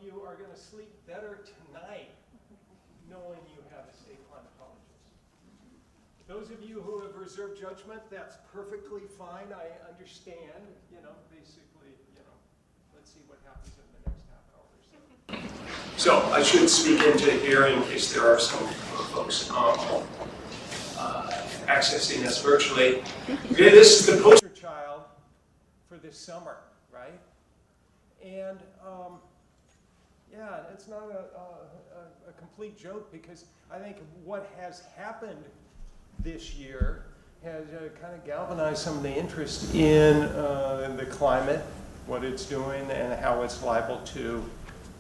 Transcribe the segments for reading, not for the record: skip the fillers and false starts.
you are going to sleep better tonight knowing you have a state climatologist. Those of you who have reserved judgment, that's perfectly fine. I understand, basically, let's see what happens in the next half hour or so. So I should speak into here in case there are some folks accessing us virtually. Okay, this is the poster child for this summer, right? And yeah, it's not a complete joke, because I think what has happened this year has kind of galvanized some of the interest in the climate, what it's doing, and how it's liable to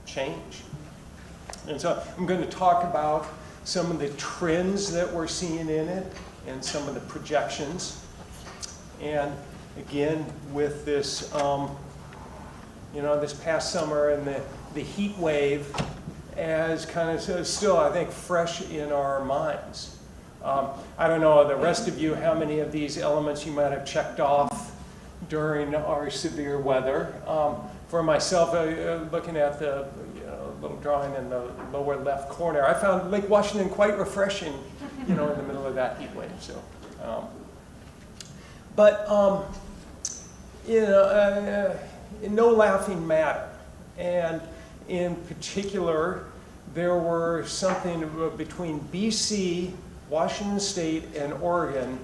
change. And so I'm going to talk about some of the trends that we're seeing in it and some of the projections. And again, with this, this past summer and the heat wave as kind of still, I think, fresh in our minds. I don't know, the rest of you, how many of these elements you might have checked off during our severe weather. For myself, looking at the little drawing in the lower left corner, I found Lake Washington quite refreshing, in the middle of that heat wave. So, no laughing matter. And in particular, there were something between BC, Washington State, and Oregon.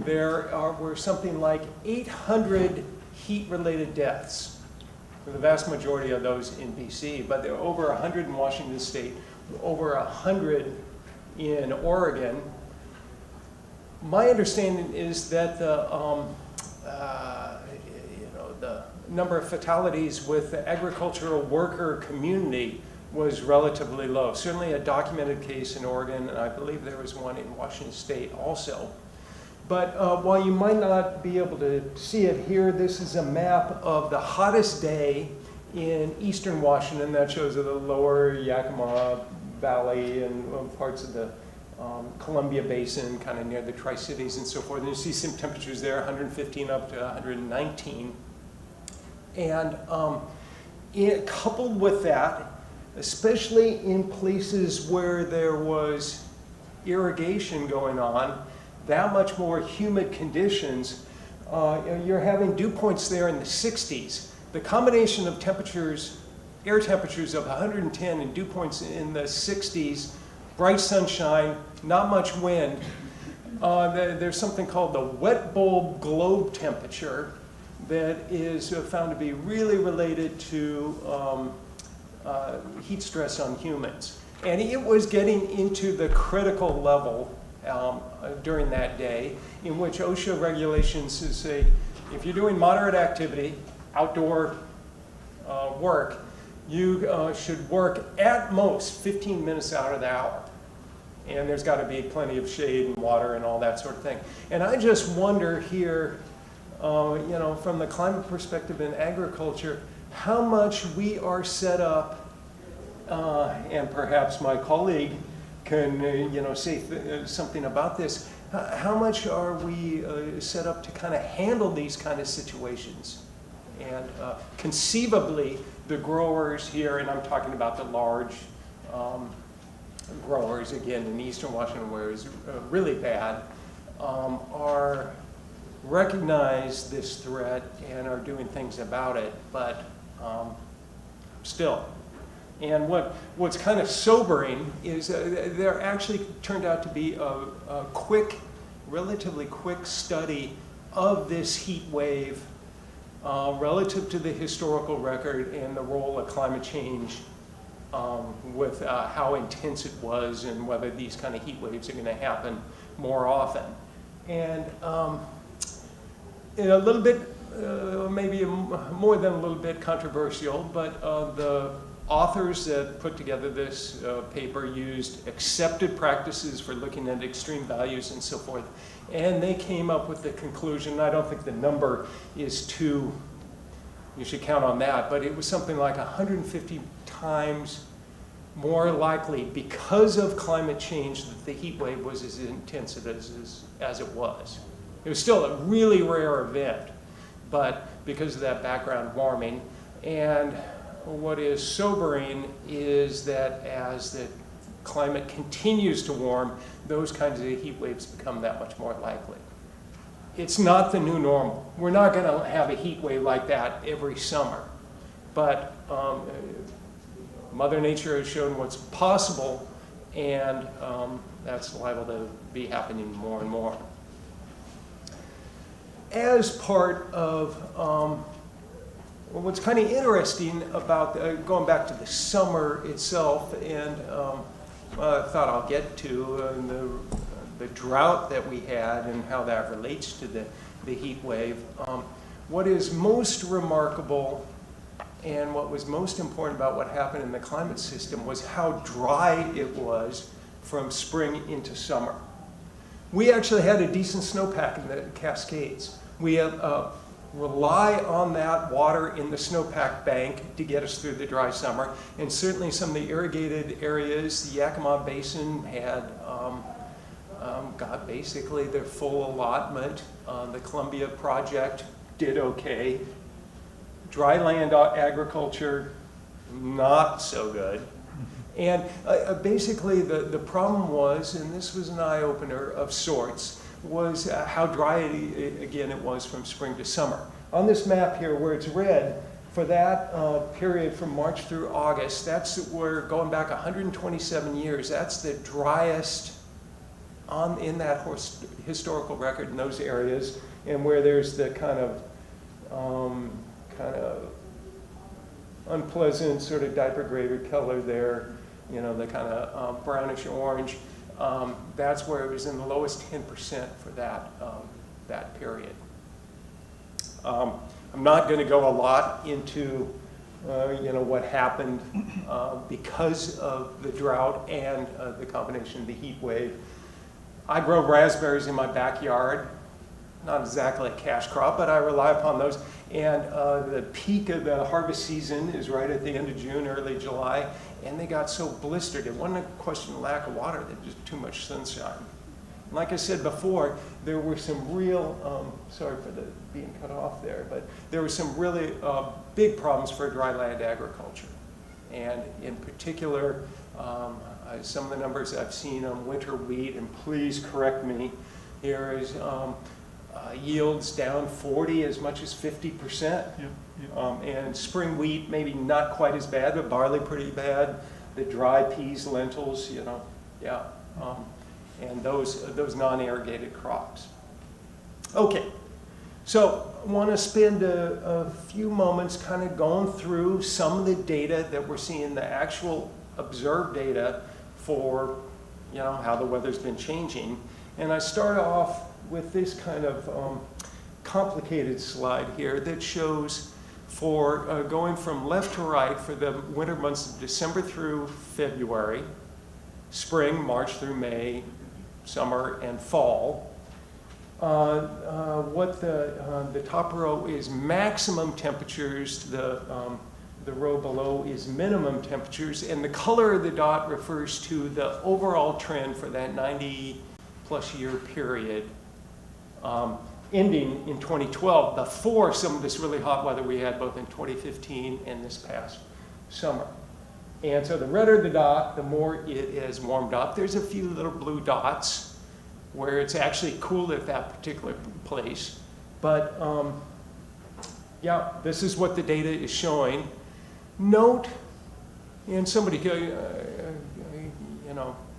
There were something like 800 heat-related deaths, the vast majority of those in BC, but there were over 100 in Washington State, over 100 in Oregon. My understanding is that the number of fatalities with the agricultural worker community was relatively low. Certainly a documented case in Oregon, and I believe there was one in Washington State also. But while you might not be able to see it here, this is a map of the hottest day in eastern Washington. That shows the lower Yakima Valley and parts of the Columbia Basin, kind of near the Tri-Cities and so forth. And you see some temperatures there, 115 up to 119. And coupled with that, especially in places where there was irrigation going on, that much more humid conditions, you're having dew points there in the 60s. The combination of temperatures, air temperatures of 110 and dew points in the 60s, bright sunshine, not much wind. There's something called the wet bulb globe temperature that is found to be really related to heat stress on humans. And it was getting into the critical level during that day, in which OSHA regulations say if you're doing moderate activity, outdoor work, you should work at most 15 minutes out of the hour. And there's got to be plenty of shade and water and all that sort of thing. And I just wonder here, from the climate perspective in agriculture, how much we are set up, and perhaps my colleague can say something about this, how much are we set up to kind of handle these kind of situations? And conceivably, the growers here, and I'm talking about the large growers, again, in eastern Washington where it's really bad, are recognize this threat and are doing things about it, but still. And what's kind of sobering is there actually turned out to be a relatively quick study of this heat wave relative to the historical record and the role of climate change with how intense it was and whether these kind of heat waves are going to happen more often. And in a little bit, maybe more than a little bit controversial, but the authors that put together this paper used accepted practices for looking at extreme values and so forth, and they came up with the conclusion, I don't think the number is too, you should count on that, but it was something like 150 times more likely because of climate change that the heat wave was as intense as it was. It was still a really rare event, but because of that background warming. And what is sobering is that as the climate continues to warm, those kinds of heat waves become that much more likely. It's not the new normal. We're not going to have a heat wave like that every summer. But Mother Nature has shown what's possible, and that's liable to be happening more and more. As part of what's kind of interesting about going back to the summer itself, and I thought I'll get to the drought that we had and how that relates to the heat wave. What is most remarkable and what was most important about what happened in the climate system was how dry it was from spring into summer. We actually had a decent snowpack in the Cascades. We rely on that water in the snowpack bank to get us through the dry summer. And certainly some of the irrigated areas, the Yakima Basin had got basically their full allotment. The Columbia Project did okay. Dry land agriculture, not so good. And basically the problem was, and this was an eye-opener of sorts, was how dry again it was from spring to summer. On this map here where it's red, for that period from March through August, that's where, going back 127 years, that's the driest in that historical record in those areas, and where there's the kind of unpleasant sort of diaper graded color there, you know, the kind of brownish orange. That's where it was in the lowest 10% for that period. I'm not going to go a lot into what happened because of the drought and the combination of the heat wave. I grow raspberries in my backyard. Not exactly a cash crop, but I rely upon those. And the peak of the harvest season is right at the end of June, early July, and they got so blistered. It wasn't a question of lack of water, there was just too much sunshine. And like I said before, there were some real, sorry for the being cut off there, but there were some really big problems for dry land agriculture. And in particular, some of the numbers I've seen on winter wheat, and please correct me, here is yields down 40, as much as 50%. Yep. And spring wheat, maybe not quite as bad, but barley pretty bad. The dry peas, lentils, yeah. And those non-irrigated crops. Okay, so I want to spend a few moments kind of going through some of the data that we're seeing, the actual observed data for, how the weather's been changing. And I start off with this kind of complicated slide here that shows for going from left to right for the winter months of December through February, spring, March through May, summer, and fall. What the top row is maximum temperatures, the row below is minimum temperatures, and the color of the dot refers to the overall trend for that 90-plus year period, ending in 2012, before some of this really hot weather we had both in 2015 and this past summer. And so the redder the dot, the more it has warmed up. There's a few little blue dots where it's actually cool at that particular place. But yeah, this is what the data is showing. Note, and somebody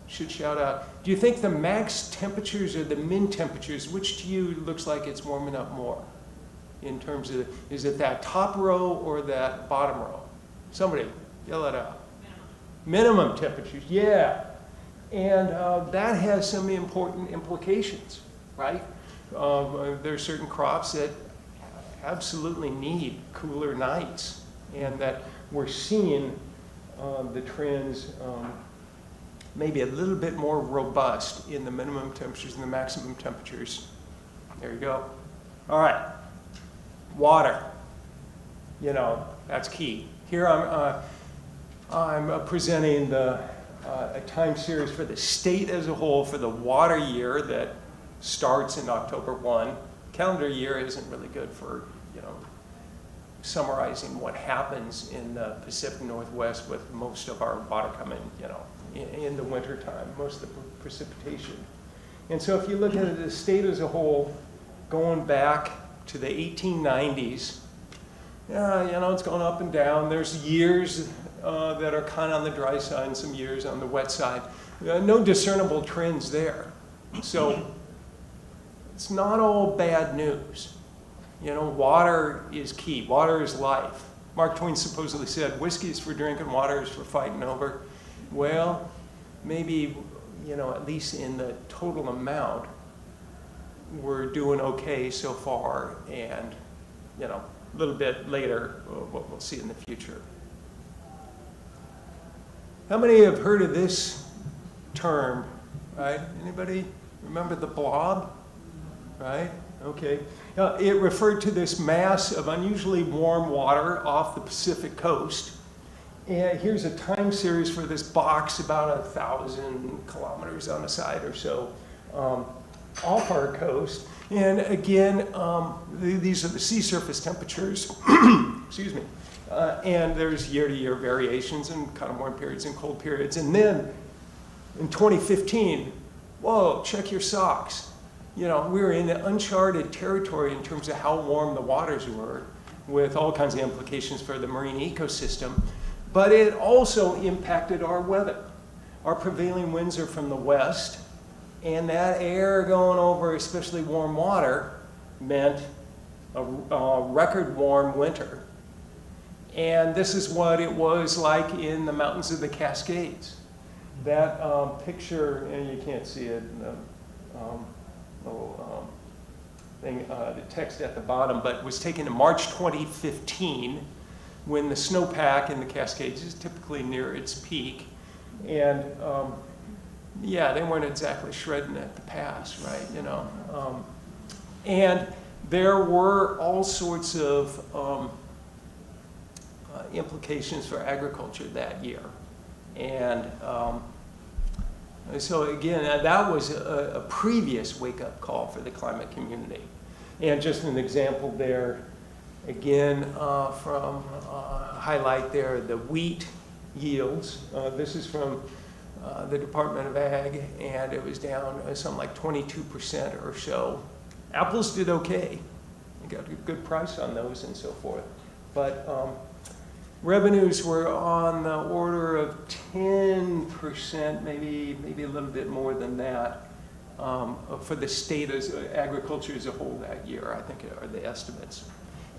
should shout out, do you think the max temperatures or the min temperatures, which to you looks like it's warming up more? In terms of, is it that top row or that bottom row? Somebody yell it out. Minimum temperatures, yeah. And that has some important implications, right? There are certain crops that absolutely need cooler nights, and that we're seeing the trends maybe a little bit more robust in the minimum temperatures and the maximum temperatures. There you go. All right, water. That's key. Here I'm presenting a time series for the state as a whole for the water year that starts in October 1. Calendar year isn't really good for, summarizing what happens in the Pacific Northwest with most of our water coming, in the wintertime, most of the precipitation. And so if you look at the state as a whole, going back to the 1890s, it's going up and down. There's years that are kind of on the dry side and some years on the wet side. No discernible trends there. So it's not all bad news. Water is key. Water is life. Mark Twain supposedly said, whiskey is for drinking, water is for fighting over. Well, maybe, at least in the total amount, we're doing okay so far, and, a little bit later, what we'll see in the future. How many have heard of this term, right? Anybody remember the blob, right? Okay. It referred to this mass of unusually warm water off the Pacific coast. And here's a time series for this box, about 1,000 kilometers on the side or so, off our coast. And again, these are the sea surface temperatures, excuse me. And there's year-to-year variations in kind of warm periods and cold periods. And then in 2015, whoa, check your socks. We were in uncharted territory in terms of how warm the waters were, with all kinds of implications for the marine ecosystem. But it also impacted our weather. Our prevailing winds are from the west, and that air going over especially warm water meant a record warm winter. And this is what it was like in the mountains of the Cascades. That picture, and you can't see it, little thing, the text at the bottom, but was taken in March 2015, when the snowpack in the Cascades is typically near its peak. And they weren't exactly shredding at the pass, right? And there were all sorts of implications for agriculture that year. And so again, that was a previous wake-up call for the climate community. And just an example there, again, from highlight there, the wheat yields. This is from the Department of Ag, and it was down something like 22% or so. Apples did okay. You got a good price on those and so forth. But revenues were on the order of 10%, maybe a little bit more than that, for the state as agriculture as a whole that year, I think are the estimates.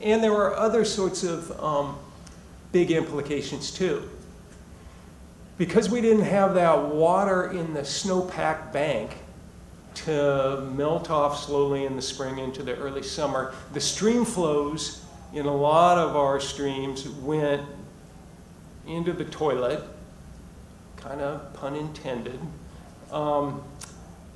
And there were other sorts of big implications too. Because we didn't have that water in the snowpack bank to melt off slowly in the spring into the early summer, the stream flows in a lot of our streams went into the toilet, kind of pun intended, a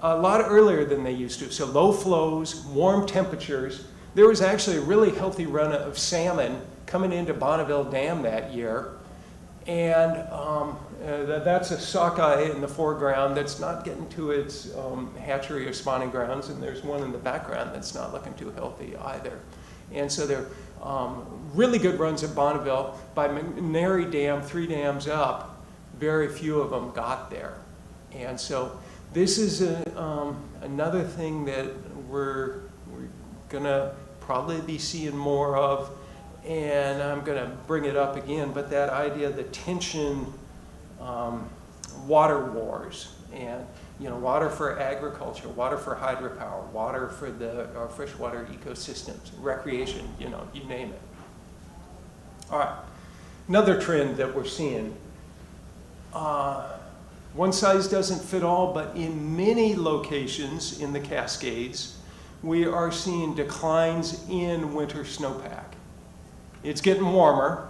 lot earlier than they used to. So low flows, warm temperatures. There was actually a really healthy run of salmon coming into Bonneville Dam that year. And that's a sockeye in the foreground that's not getting to its hatchery or spawning grounds, and there's one in the background that's not looking too healthy either. And so there are really good runs at Bonneville. By McNary Dam, 3 dams up, very few of them got there. And so this is another thing that we're gonna probably be seeing more of, and I'm gonna bring it up again, but that idea of the tension water wars, and water for agriculture, water for hydropower, water for our freshwater ecosystems, recreation, you name it. All right, another trend that we're seeing. One size doesn't fit all, but in many locations in the Cascades, we are seeing declines in winter snowpack. It's getting warmer,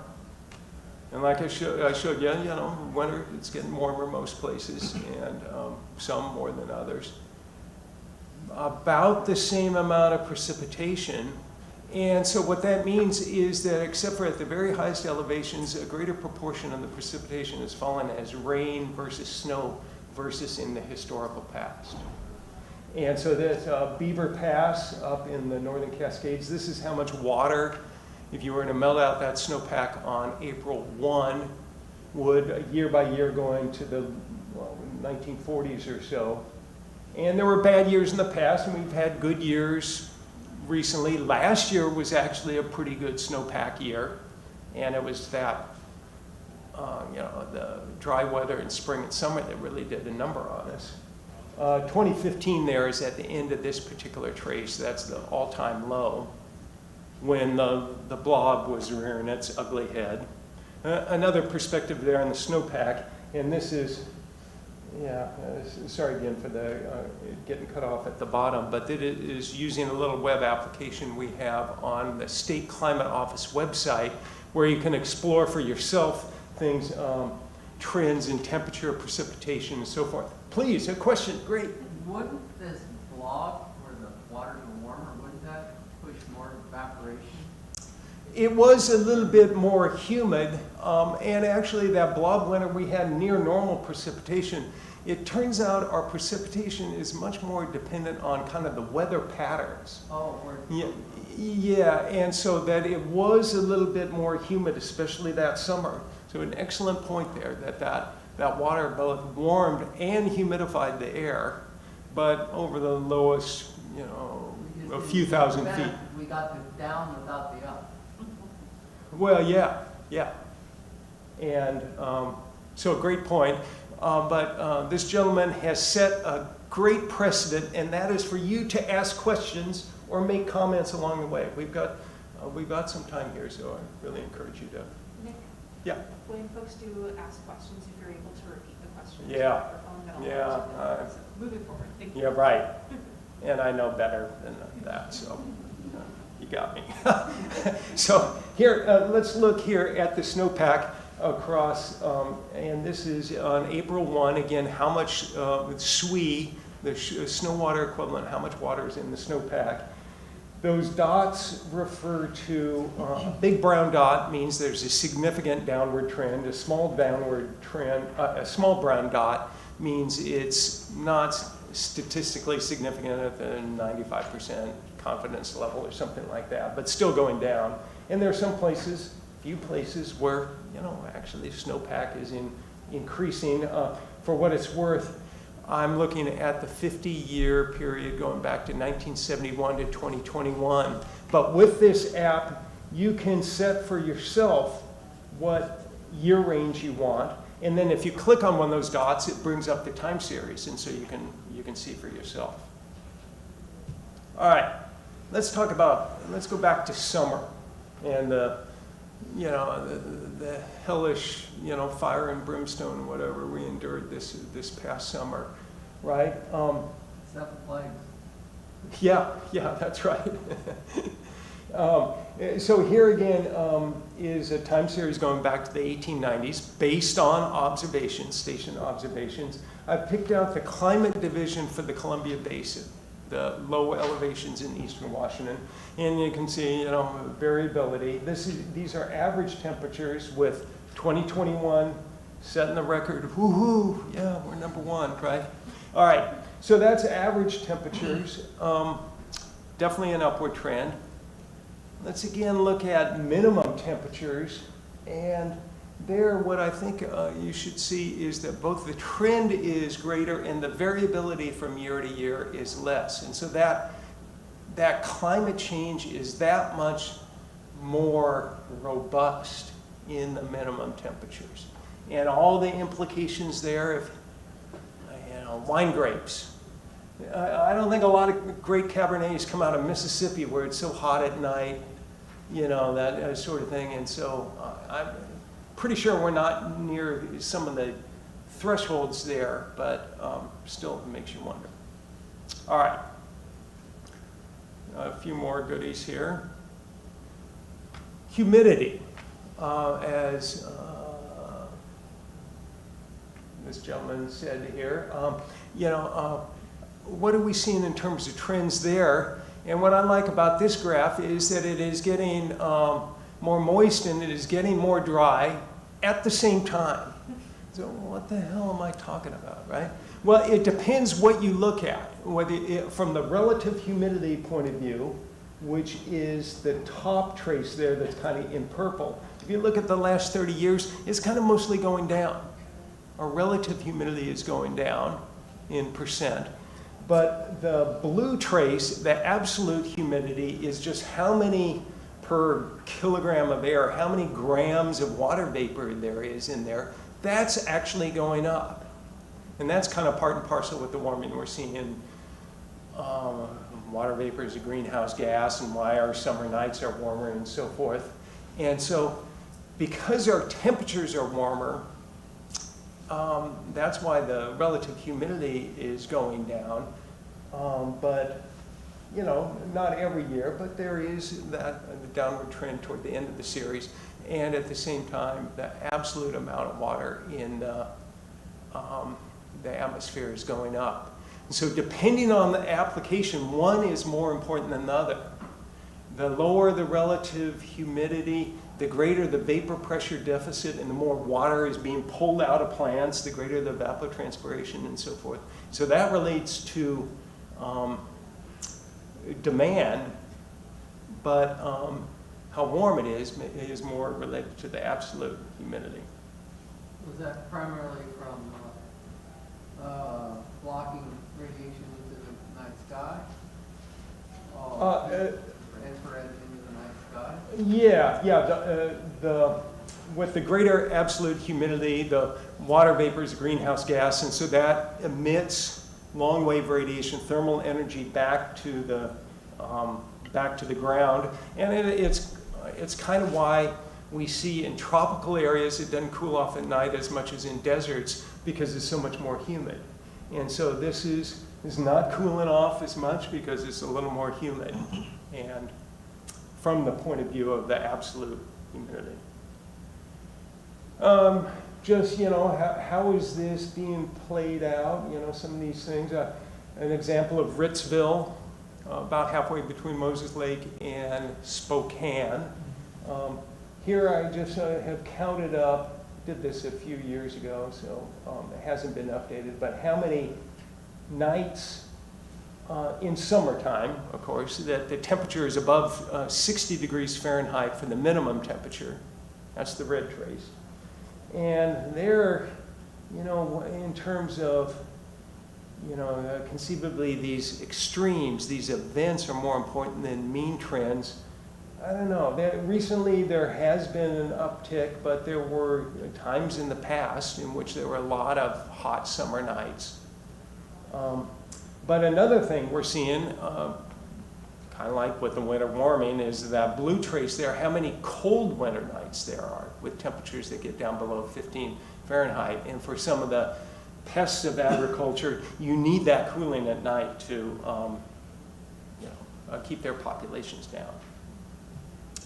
and like I showed you, winter, it's getting warmer most places, and some more than others. About the same amount of precipitation, and so what that means is that except for at the very highest elevations, a greater proportion of the precipitation has fallen as rain versus snow versus in the historical past. And so that's Beaver Pass up in the northern Cascades. This is how much water if you were to melt out that snowpack on April 1, would year by year going to the 1940s or so. And there were bad years in the past, and we've had good years recently. Last year was actually a pretty good snowpack year, and it was that, the dry weather in spring and summer that really did a number on us. 2015 there is at the end of this particular trace. That's the all-time low when the blob was rearing its ugly head. Another perspective there on the snowpack, and this is, sorry again for the getting cut off at the bottom, but it is using a little web application we have on the State Climate Office website where you can explore for yourself things, trends in temperature, precipitation, and so forth. Please, a question, great. Wouldn't this blob where the waters are warmer, wouldn't that push more evaporation? It was a little bit more humid, and actually that blob winter we had near normal precipitation. It turns out our precipitation is much more dependent on kind of the weather patterns. Oh, Yeah, and so that it was a little bit more humid, especially that summer. So an excellent point there, that water both warmed and humidified the air, but over the lowest, a few thousand feet. We got the down without the up. Well, yeah. And so a great point. But this gentleman has set a great precedent, and that is for you to ask questions or make comments along the way. We've got some time here, so I really encourage you to. Nick? Yeah. When folks do ask questions, if you're able to repeat the question. Yeah. So moving forward, thank you. Yeah, right. And I know better than that, so you got me. So here, let's look here at the snowpack across, and this is on April 1. Again, how much SWE, the snow water equivalent, how much water is in the snowpack. Those dots refer to, a big brown dot means there's a significant downward trend. A small downward trend, a small brown dot means it's not statistically significant at the 95% confidence level or something like that, but still going down. And there are some places, few places where, actually snowpack is increasing. For what it's worth, I'm looking at the 50-year period going back to 1971 to 2021. But with this app, you can set for yourself what year range you want. And then if you click on one of those dots, it brings up the time series. And so you can see for yourself. All right, let's go back to summer and the hellish, fire and brimstone, whatever we endured this past summer, right? Seven plagues. Yeah, that's right. So here again is a time series going back to the 1890s based on observations, station observations. I picked out the climate division for the Columbia Basin, the low elevations in eastern Washington. And you can see, variability. These are average temperatures with 2021 setting the record. Woohoo! Yeah, we're number one, right? All right, so that's average temperatures. Definitely an upward trend. Let's again look at minimum temperatures. And there, what I think you should see is that both the trend is greater and the variability from year to year is less. And so that climate change is that much more robust in the minimum temperatures. And all the implications there, if, wine grapes. I don't think a lot of great Cabernets come out of Mississippi where it's so hot at night, that sort of thing. And so I'm pretty sure we're not near some of the thresholds there, but still it makes you wonder. All right. A few more goodies here. Humidity, as this gentleman said here, what are we seeing in terms of trends there? And what I like about this graph is that it is getting more moist and it is getting more dry at the same time. So what the hell am I talking about, right? Well, it depends what you look at, whether from the relative humidity point of view, which is the top trace there that's kind of in purple. If you look at the last 30 years, it's kind of mostly going down. Our relative humidity is going down in percent. But the blue trace, the absolute humidity, is just how many per kilogram of air, how many grams of water vapor there is in there. That's actually going up. And that's kind of part and parcel with the warming we're seeing in water vapor is a greenhouse gas and why our summer nights are warmer and so forth. And so because our temperatures are warmer, that's why the relative humidity is going down. But, you know, not every year, but there is that downward trend toward the end of the series. And at the same time, the absolute amount of water in the atmosphere is going up. And so depending on the application, one is more important than the other. The lower the relative humidity, the greater the vapor pressure deficit, and the more water is being pulled out of plants, the greater the evapotranspiration and so forth. So that relates to demand, but how warm it is more related to the absolute humidity. Was that primarily from blocking radiation into the night sky? Infrared into the night sky? Yeah. With the greater absolute humidity, the water vapor is a greenhouse gas, and so that emits long-wave radiation, thermal energy back to the ground, and it's kind of why we see in tropical areas it doesn't cool off at night as much as in deserts because it's so much more humid. And so this is not cooling off as much because it's a little more humid, and from the point of view of the absolute humidity. Just, you know, how is this being played out? You know, some of these things. An example of Ritzville, about halfway between Moses Lake and Spokane. Here I just have counted up, did this a few years ago, so it hasn't been updated, but how many nights in summertime, of course, that the temperature is above 60 degrees Fahrenheit for the minimum temperature. That's the red trace. And there, you know, in terms of, you know, conceivably these extremes, these events are more important than mean trends. I don't know. Recently there has been an uptick, but there were times in the past in which there were a lot of hot summer nights. But another thing we're seeing, kind of like with the winter warming, is that blue trace there, how many cold winter nights there are with temperatures that get down below 15 Fahrenheit. And for some of the pests of agriculture, you need that cooling at night to keep their populations down.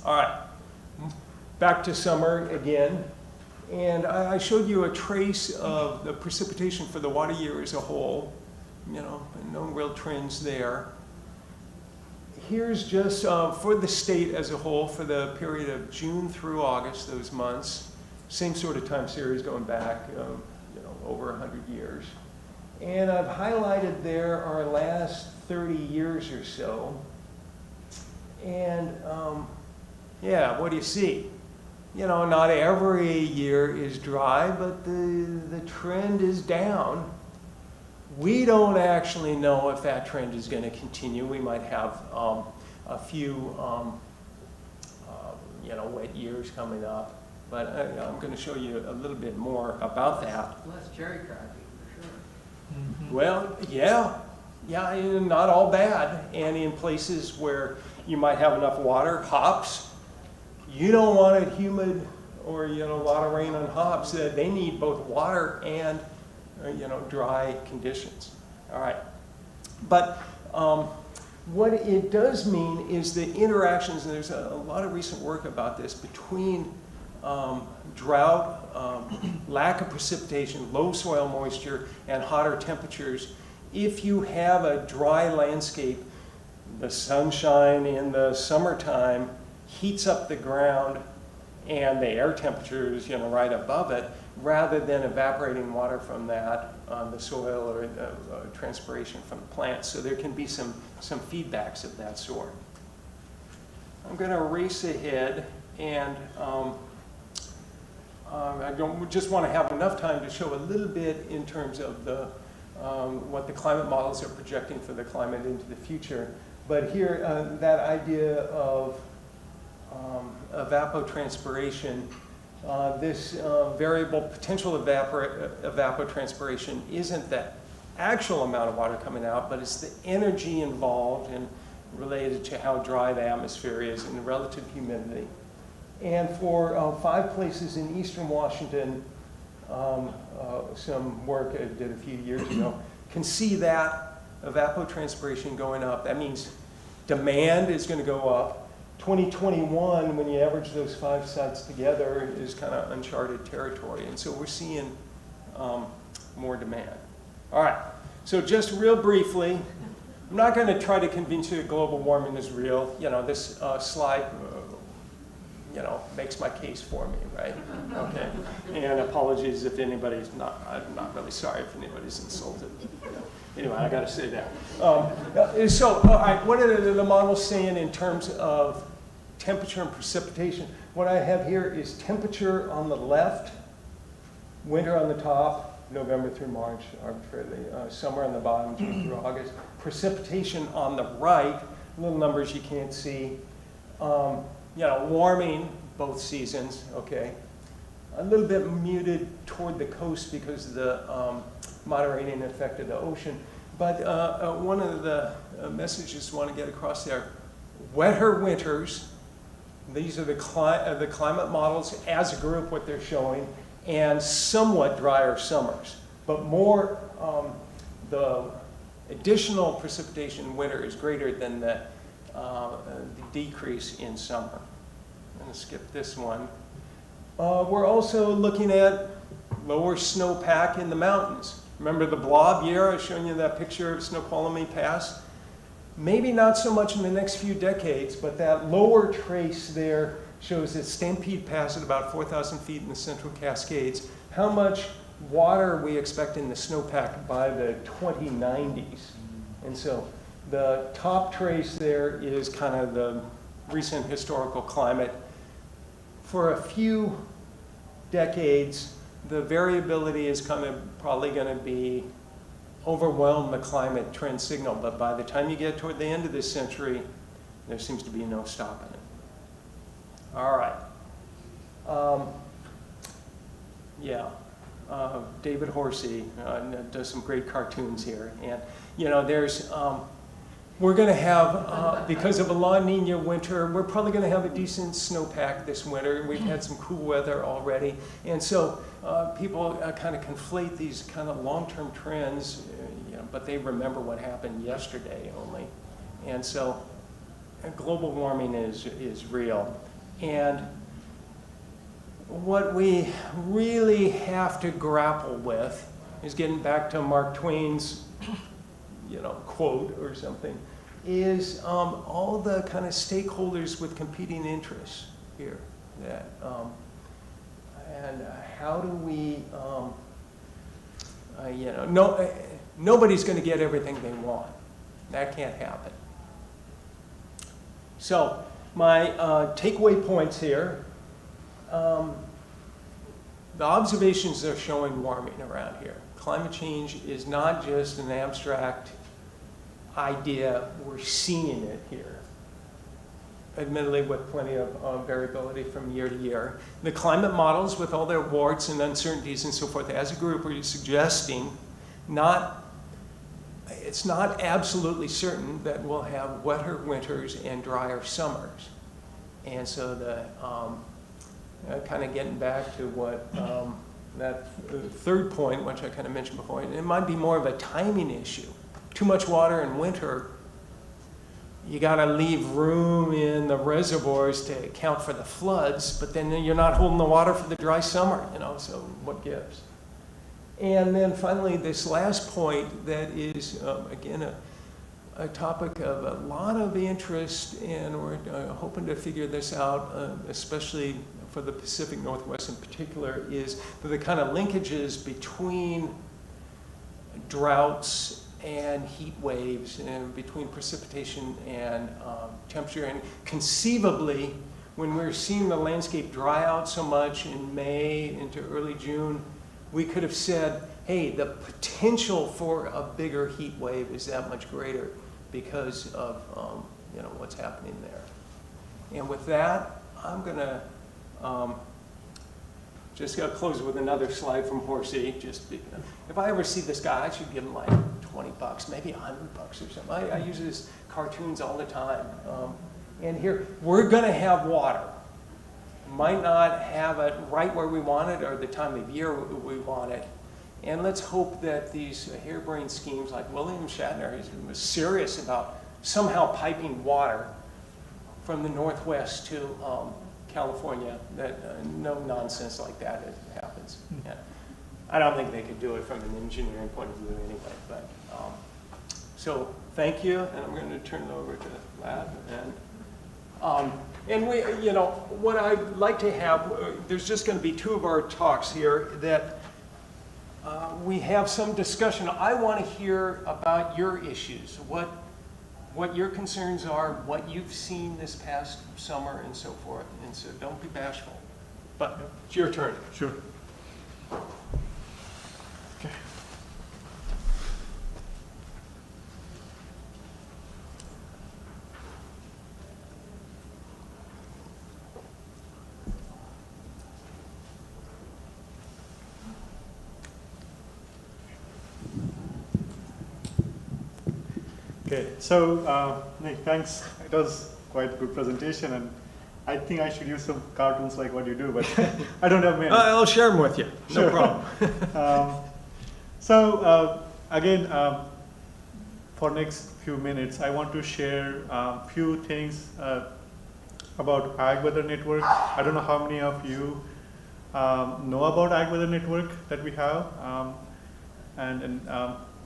All right, back to summer again. And I showed you a trace of the precipitation for the water year as a whole. You know, no real trends there. Here's just for the state as a whole for the period of June through August, those months. Same sort of time series going back, over 100 years. And I've highlighted there our last 30 years or so. And yeah, what do you see? You know, not every year is dry, but the trend is down. We don't actually know if that trend is going to continue. We might have a few, wet years coming up. But I'm going to show you a little bit more about that. Less cherry cracking, for sure. Mm-hmm. Well, yeah, not all bad. And in places where you might have enough water, hops, you don't want it humid or, a lot of rain on hops. They need both water and, dry conditions. All right. But what it does mean is the interactions, and there's a lot of recent work about this, between drought, lack of precipitation, low soil moisture, and hotter temperatures. If you have a dry landscape, the sunshine in the summertime heats up the ground and the air temperature is right above it, rather than evaporating water from that on the soil or transpiration from the plants. So there can be some feedbacks of that sort. I'm going to race ahead, and I just want to have enough time to show a little bit in terms of the what the climate models are projecting for the climate into the future. But here, that idea of evapotranspiration, this variable potential evapotranspiration isn't the actual amount of water coming out, but it's the energy involved and related to how dry the atmosphere is and the relative humidity. And for 5 places in eastern Washington, some work I did a few years ago, can see that evapotranspiration going up. That means demand is going to go up. 2021, when you average those 5 sites together, is kind of uncharted territory. And so we're seeing more demand. All right, so just real briefly, I'm not going to try to convince you that global warming is real. You know, this slide, you know, makes my case for me, right? Okay. And apologies if anybody's not, I'm not really sorry if anybody's insulted. You know. Anyway, I got to say that. So, all right, what are the models saying in terms of temperature and precipitation? What I have here is temperature on the left, winter on the top, November through March, arbitrarily, summer on the bottom, June through August. Precipitation on the right, little numbers you can't see. You know, warming both seasons, okay. A little bit muted toward the coast because of the moderating effect of the ocean. But one of the messages I want to get across there, wetter winters, these are the climate models as a group, what they're showing, and somewhat drier summers. But more, the additional precipitation in winter is greater than the decrease in summer. I'm going to skip this one. We're also looking at lower snowpack in the mountains. Remember the blob year? I was showing you that picture of Snoqualmie Pass. Maybe not so much in the next few decades, but that lower trace there shows that Stampede Pass at about 4,000 feet in the Central Cascades. How much water we expect in the snowpack by the 2090s. And so the top trace there is kind of the recent historical climate. For a few decades, the variability is probably going to be overwhelm the climate trend signal, but by the time you get toward the end of this century, there seems to be no stopping it. All right. David Horsey does some great cartoons here. And, you know, there's, we're going to have, because of a La Nina winter, we're probably going to have a decent snowpack this winter. We've had some cool weather already. And so people kind of conflate these kind of long-term trends, you know, but they remember what happened yesterday only. And so global warming is real. And what we really have to grapple with is getting back to Mark Twain's, you know, quote or something, is all the kind of stakeholders with competing interests here. That and how do we, you know, nobody's going to get everything they want. That can't happen. So my takeaway points here. The observations are showing warming around here. Climate change is not just an abstract idea, we're seeing it here. Admittedly, with plenty of variability from year to year. The climate models, with all their warts and uncertainties and so forth, as a group, are suggesting it's not absolutely certain that we'll have wetter winters and drier summers. And so the kind of getting back to what that third point, which I kind of mentioned before, it might be more of a timing issue. Too much water in winter, you got to leave room in the reservoirs to account for the floods, but then you're not holding the water for the dry summer, you know, so what gives? And then finally, this last point that is, again, a topic of a lot of interest, and we're hoping to figure this out, especially for the Pacific Northwest in particular, is the kind of linkages between droughts and heat waves between precipitation and temperature. And conceivably, when we're seeing the landscape dry out so much in May into early June, we could have said, hey, the potential for a bigger heat wave is that much greater because of what's happening there. And with that, I'm gonna just gonna close with another slide from Horsey. If I ever see this guy, I should give him like $20, maybe $100 or something. I use his cartoons all the time. And here, we're gonna have water. Might not have it right where we want it or the time of year we want it. And let's hope that these harebrained schemes like William Shatner was serious about somehow piping water from the Northwest to California, that no nonsense like that happens. Yeah. I don't think they could do it from an engineering point of view anyway, but so thank you, and I'm going to turn it over to Lad. And we, what I'd like to have, there's just going to be 2 of our talks here that we have some discussion. I want to hear about your issues, what your concerns are, what you've seen this past summer and so forth. And so don't be bashful, but it's your turn. Sure. Okay. Okay, so Nick, thanks. It was quite a good presentation, and I think I should use some cartoons like what you do, but I don't have many. I'll share them with you. No Sure. problem. Again, for next few minutes, I want to share a few things about Ag Weather Network. I don't know how many of you know about Ag Weather Network that we have, and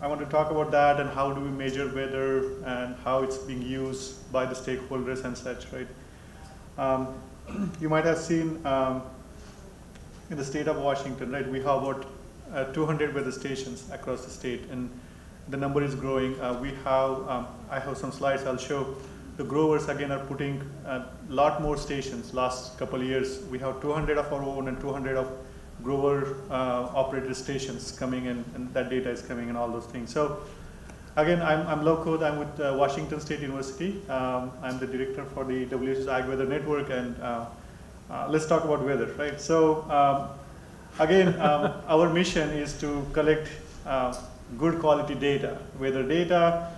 I want to talk about that and how do we measure weather and how it's being used by the stakeholders and such, right? You might have seen in the state of Washington, right, we have about 200 weather stations across the state, and the number is growing. I have some slides I'll show. The growers again are putting a lot more stations. Last couple of years, we have 200 of our own and 200 of grower operated stations coming in, and that data is coming and all those things. So again, I'm low-code. I'm with Washington State University. I'm the director for the WSU's Ag Weather Network, and let's talk about weather, right? So again, our mission is to collect good quality data, weather data,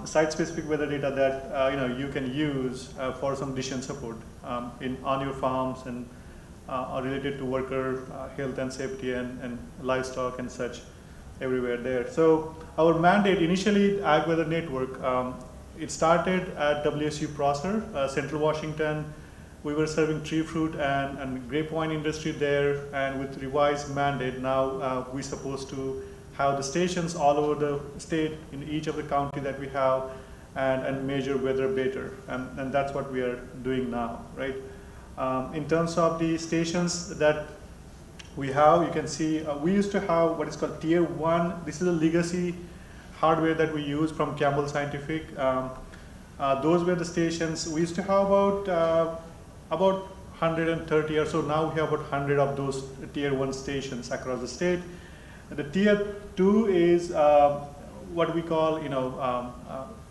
site-specific weather data that you can use for some decision support on your farms and are related to worker health and safety and livestock and such everywhere there. So our mandate initially, Ag Weather Network, it started at WSU Prosser, Central Washington. We were serving tree fruit and grapevine industry there, and with revised mandate, now we're supposed to have the stations all over the state in each of the county that we have and measure weather better, and that's what we are doing now, right? In terms of the stations that we have, you can see we used to have what is called Tier 1. This is a legacy hardware that we use from Campbell Scientific. Those were the stations. We used to have about 130 or so. Now we have about 100 of those Tier 1 stations across the state. The Tier 2 is what we call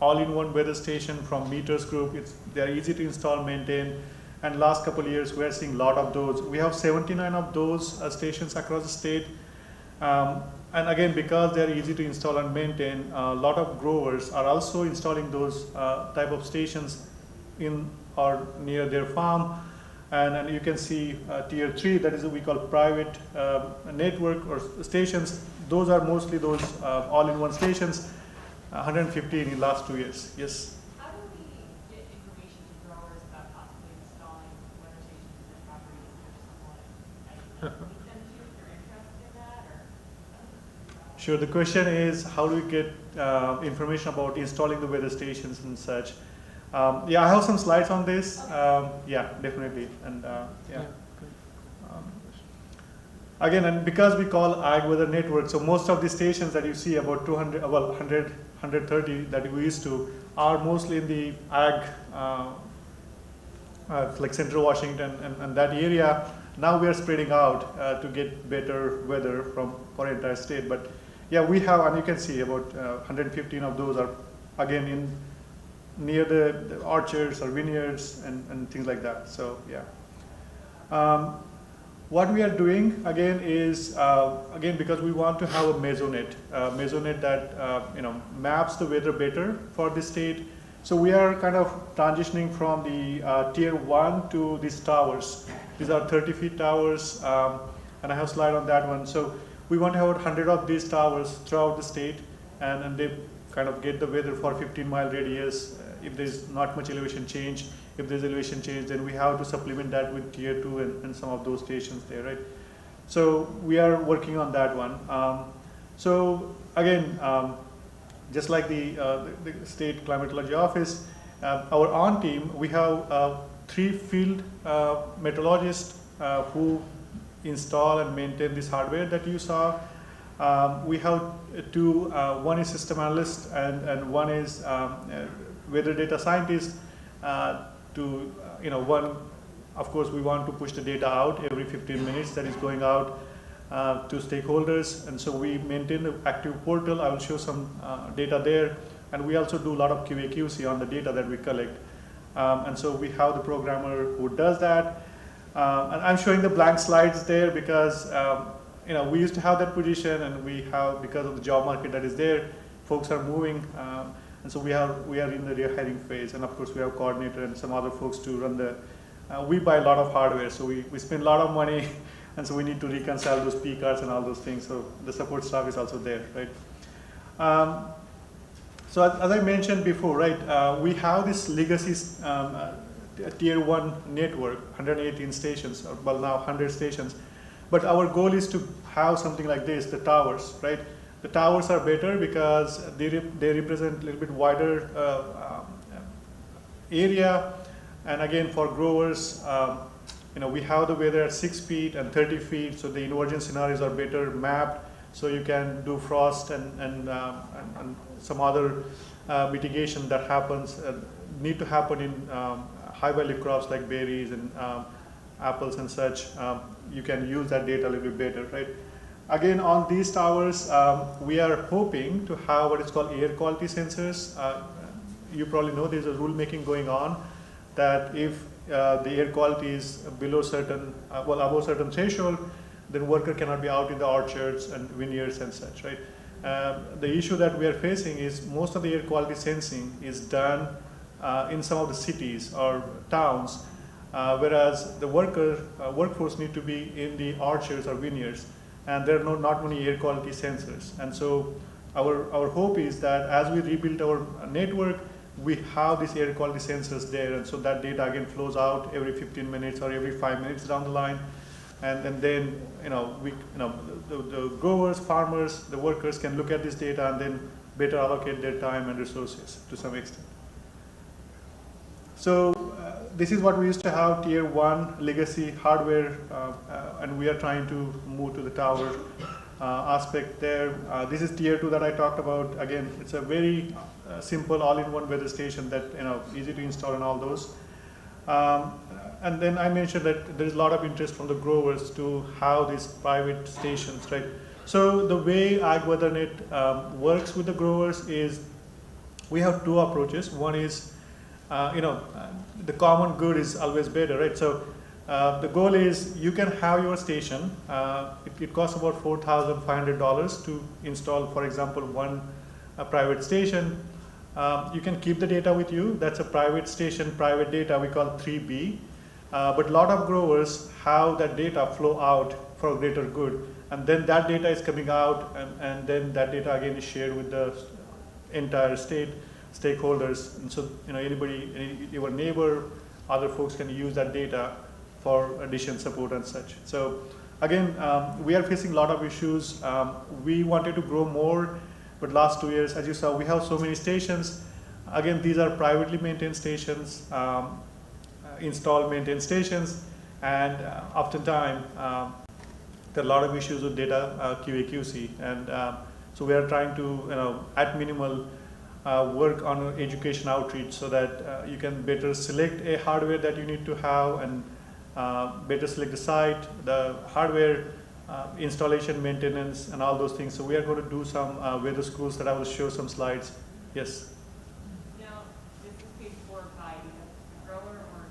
all-in-one weather station from Meters Group. They're easy to install, maintain. And last couple of years, we're seeing a lot of those. We have 79 of those stations across the state. And again, because they're easy to install and maintain, a lot of growers are also installing those type of stations in or near their farm. And you can see Tier 3, that is what we call private network or stations. Those are mostly those all-in-one stations, 115 in the last 2 years. Yes? How do we get information to growers about possibly installing weather stations in their properties if there's someone lead them to, if they're interested in that, or? Sure, the question is how do we get information about installing the weather stations and such. Yeah, I have some slides on this. Yeah, definitely. And Again, and because we call Ag Weather Network, so most of the stations that you see, about 200, well, 100, 130 that we used to, are mostly in the ag, like Central Washington and that area. Now we are spreading out to get better weather for entire state. But yeah, we have, and you can see about 115 of those are again in near the orchards or vineyards and things like that. So yeah. What we are doing again is again, because we want to have a mesonet that maps the weather better for the state. So we are kind of transitioning from the tier 1 to these towers. These are 30 feet towers, and I have a slide on that one. So we want to have 100 of these towers throughout the state, and they kind of get the weather for 15-mile radius. If there's not much elevation change, if there's elevation change, then we have to supplement that with tier 2 and some of those stations there, right? So we are working on that one. So again, just like the state climatology office, our on team, we have 3 field meteorologists who install and maintain this hardware that you saw. We have 2, one is system analyst and one is weather data scientist. One, of course, we want to push the data out every 15 minutes that is going out to stakeholders, and so we maintain the active portal. I will show some data there, and we also do a lot of QA/QC on the data that we collect. And so we have the programmer who does that. And I'm showing the blank slides there because we used to have that position, and we have, because of the job market that is there, folks are moving. And so we are in the rehiring phase, and of course we have coordinator and some other folks to run the. We buy a lot of hardware, so we spend a lot of money, and so we need to reconcile those P cards and all those things. So the support staff is also there, right? So as I mentioned before, right, we have this legacy tier 1 network, 118 stations, or well now 100 stations, but our goal is to have something like this, the towers, right? The towers are better because they represent a little bit wider area, and again for growers, we have the weather at 6 feet and 30 feet, so the inversion scenarios are better mapped, so you can do frost and some other mitigation that need to happen in high value crops like berries and apples and such. You can use that data a little bit better, right? Again, on these towers, we are hoping to have what is called air quality sensors. You probably know there's a rulemaking going on that if the air quality is below certain, above certain threshold, then worker cannot be out in the orchards and vineyards and such, right? The issue that we are facing is most of the air quality sensing is done in some of the cities or towns, whereas the workforce need to be in the orchards or vineyards, and there are not many air quality sensors. And so our hope is that as we rebuild our network, we have these air quality sensors there, and so that data again flows out every 15 minutes or every 5 minutes down the line, and then the growers, farmers, the workers can look at this data and then better allocate their time and resources to some extent. So this is what we used to have, tier 1 legacy hardware, and we are trying to move to the tower aspect there. This is tier 2 that I talked about. Again, it's a very simple all-in-one weather station that easy to install and all those. And then I mentioned that there is a lot of interest from the growers to have these private stations, right? So the way AgWeatherNet works with the growers is we have 2 approaches. One is the common good is always better, right? So the goal is you can have your station. It costs about $4,500 to install, for example, one private station. You can keep the data with you. That's a private station, private data we call 3B. But a lot of growers have that data flow out for greater good. And then that data is coming out, and then that data again is shared with the entire state stakeholders. And so anybody, your neighbor, other folks can use that data for addition support and such. So again, we are facing a lot of issues. We wanted to grow more, but last 2 years, as you saw, we have so many stations. Again, these are privately maintained stations, installed, maintained stations, and oftentimes there are a lot of issues with data QA/QC, and so we are trying to, at minimal, work on education outreach so that you can better select a hardware that you need to have, and better select the site, the hardware, installation, maintenance, and all those things. So we are going to do some weather schools that I will show some slides. Yes. Now, this is paid for by the grower or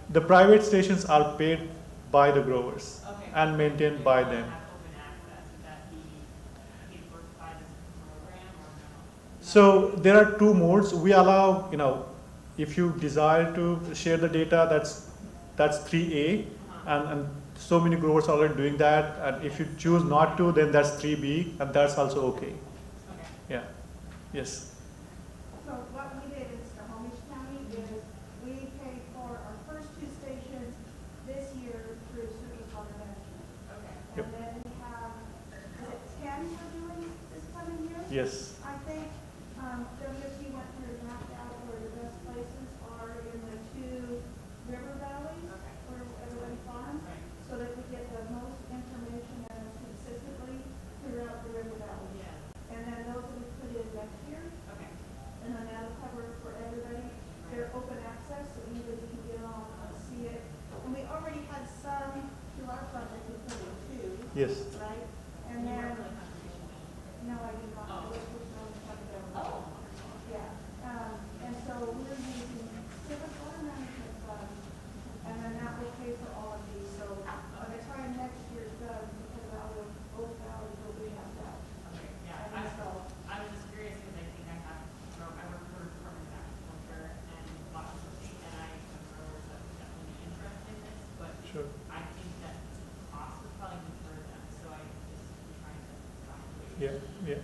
the? The private stations are paid by the growers Okay. and maintained by them. Have open access, would that be paid for by this program or no? So there are two modes. We allow, if you desire to share the data, that's 3A, and so many growers are already doing that. And if you choose not to, then that's 3B, and that's also okay. Okay. Yeah. Yes. So what we did in Snohomish County is we paid for our first 2 stations this year through Surface Water Management. Okay. Yep. And then we have, is it 10 we're doing this coming year? Yes. I think WSC went through and mapped out where the best places are in the 2 river valleys Okay. where everybody farms, Right. so that we get the most information and consistently throughout the river valley. Yeah. And then those will be put in next year. Okay. And then that'll cover for everybody. They're open access, so anybody can get on, see it. And we already had some through our project we put in too, Yes. right? And You then, work for the conservation commission? no, I did not, I Oh. was with Snohomish County Government. Oh. Yeah, and so we're using Surface Water Management Fund, and then that will pay for all of these. So by the time next year's done, because out of both valleys will be mapped out. Okay, yeah, And so, I was just curious because I think I have, I work for Department of Agriculture and Washington State, and I have growers that would definitely be interested in this, but Sure. I think that cost would probably deter them, so I just be trying to find ways. Yeah. Yeah.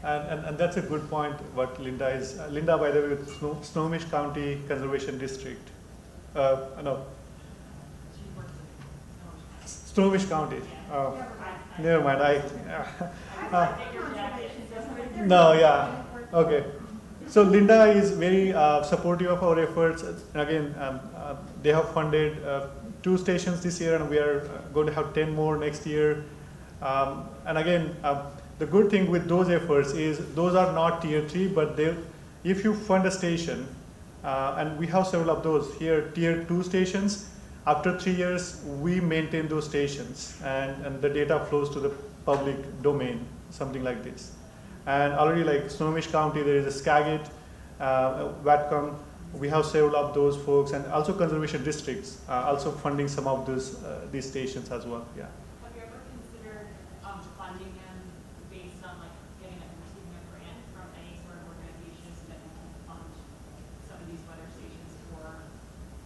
And that's a good point. What Linda is. Linda, by the way, with Snohomish County Conservation District. No, She works in Snohomish County. Oh, never mind. I Uh, like conservation, doesn't it? No, yeah. Okay. So Linda is very supportive of our efforts. And again, they have funded 2 stations this year, and we are going to have 10 more next year. And again, the good thing with those efforts is those are not tier 3, but if you fund a station, and we have several of those here, tier 2 stations, after 3 years, we maintain those stations, and the data flows to the public domain, something like this. And already like Snohomish County, there is a Skagit, Whatcom, we have several of those folks, and also conservation districts also funding some of these stations as well. Yeah. Have you ever considered funding them based on like receiving a grant from any sort of organization so that we can fund some of these weather stations for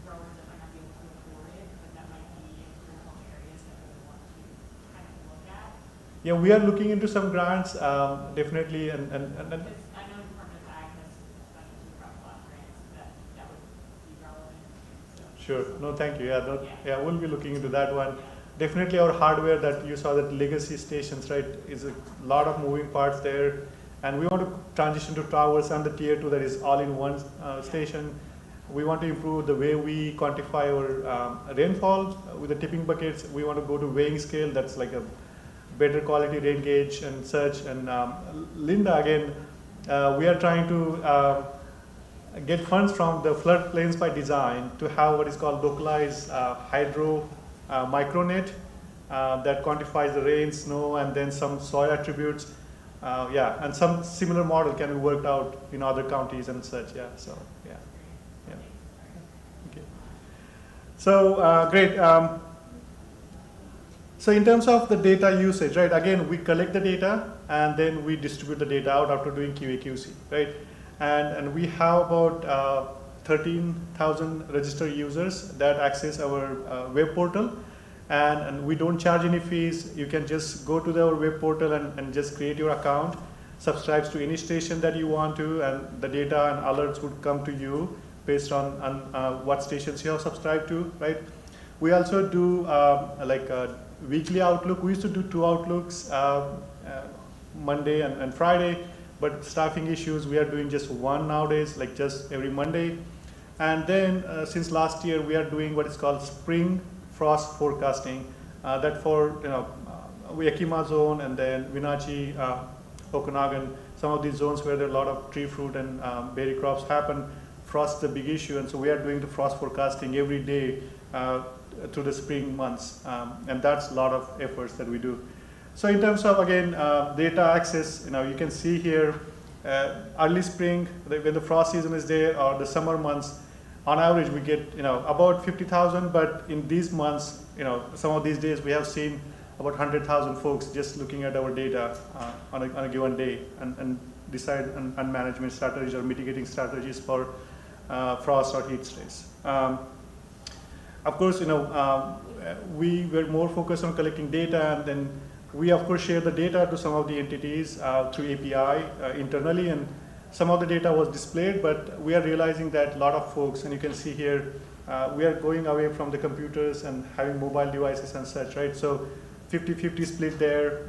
growers that might not be able to afford it, but that might be in critical areas that we want to kind of look at? Yeah, we are looking into some grants, definitely, and Because I know Department of Ag has specialty crop lot grants that would be relevant. So, sure. No, thank you. Yeah, Yeah. we'll be looking into that one. Definitely, our hardware that you saw, that legacy stations, right, is a lot of moving parts there, and we want to transition to towers and the tier 2 that is all in one station. We want to improve the way we quantify our rainfall with the tipping buckets. We want to go to weighing scale. That's like a better quality rain gauge and such. And Linda, again, we are trying to get funds from the floodplains by design to have what is called localized hydro micronet that quantifies the rain, snow, and then some soil attributes. Yeah, and some similar model can be worked out in other counties and such. Yeah, so yeah, yeah. Okay. So great. So in terms of the data usage, right? Again, we collect the data and then we distribute the data out after doing QA/QC, right? And we have about 13,000 registered users that access our web portal, and we don't charge any fees. You can just go to our web portal and just create your account, subscribe to any station that you want to, and the data and alerts would come to you based on what stations you have subscribed to, right? We also do like a weekly outlook. We used to do 2 outlooks, Monday and Friday, but staffing issues, we are doing just 1 nowadays, like just every Monday. And then since last year, we are doing what is called spring frost forecasting. That for Yakima zone, and then Wenatchee, Okanagan, some of these zones where there are a lot of tree fruit and berry crops happen, frost is a big issue, and so we are doing the frost forecasting every day through the spring months, and that's a lot of efforts that we do. So in terms of, again, data access, you can see here, early spring, when the frost season is there, or the summer months, on average we get about 50,000, but in these months, some of these days we have seen about 100,000 folks just looking at our data on a given day and decide on management strategies or mitigating strategies for frost or heat stress. Of course, we were more focused on collecting data, and then we of course share the data to some of the entities through API internally, and some of the data was displayed, but we are realizing that a lot of folks, and you can see here, we are going away from the computers and having mobile devices and such, right? So 50-50 split there,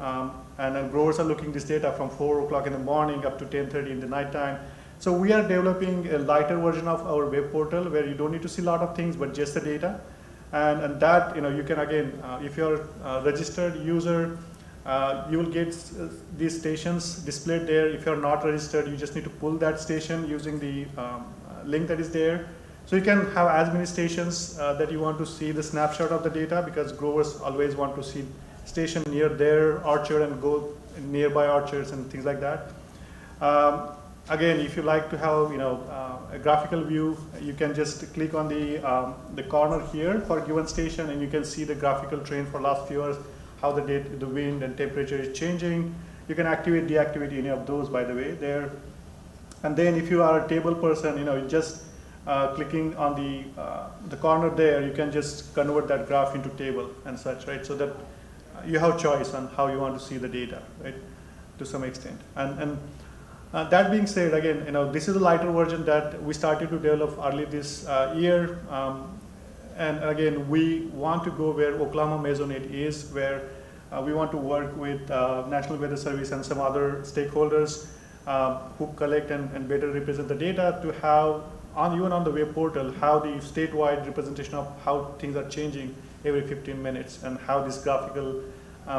and then growers are looking this data from 4 o'clock in the morning up to 10:30 in the nighttime. So we are developing a lighter version of our web portal where you don't need to see a lot of things, but just the data. And that, you can again, if you're a registered user, you will get these stations displayed there. If you're not registered, you just need to pull that station using the link that is there. So you can have as many stations that you want to see the snapshot of the data, because growers always want to see station near their orchard and go in nearby orchards and things like that. Again, if you like to have a graphical view, you can just click on the corner here for a given station, and you can see the graphical trend for last few hours, how the wind and temperature is changing. You can activate, deactivate any of those, by the way, there. And then if you are a table person, just clicking on the corner there, you can just convert that graph into table and such, right? So that you have choice on how you want to see the data, right, to some extent. And that being said, again, this is a lighter version that we started to develop early this year. And again, we want to go where Oklahoma Mesonet is, where we want to work with National Weather Service and some other stakeholders who collect and better represent the data, to have, even on the web portal, how the statewide representation of how things are changing every 15 minutes, and how these graphical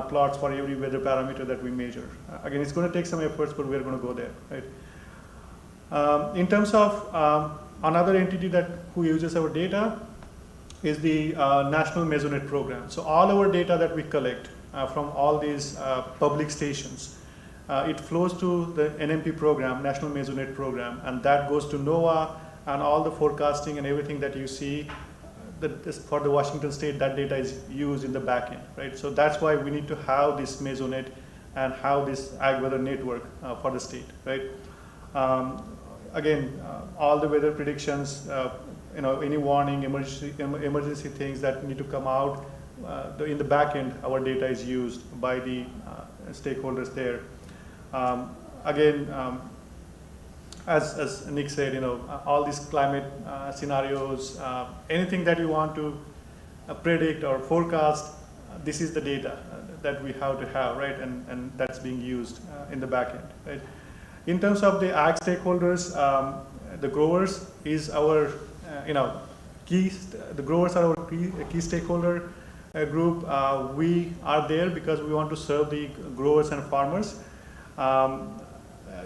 plots for every weather parameter that we measure. Again, it's going to take some efforts, but we're going to go there, right? In terms of another entity who uses our data is the National Mesonet program. So all our data that we collect from all these public stations, it flows to the NMP program, National Mesonet program, and that goes to NOAA, and all the forecasting and everything that you see for the Washington State, that data is used in the back end, right? So that's why we need to have this Mesonet and have this ag weather network for the state, right? Again, all the weather predictions, any warning, emergency things that need to come out, in the back end, our data is used by the stakeholders there. Again, as Nick said, all these climate scenarios, anything that you want to predict or forecast, this is the data that we have to have, right? And that's being used in the back end, right? In terms of the ag stakeholders, the growers is our, the growers are our key stakeholder group. We are there because we want to serve the growers and farmers.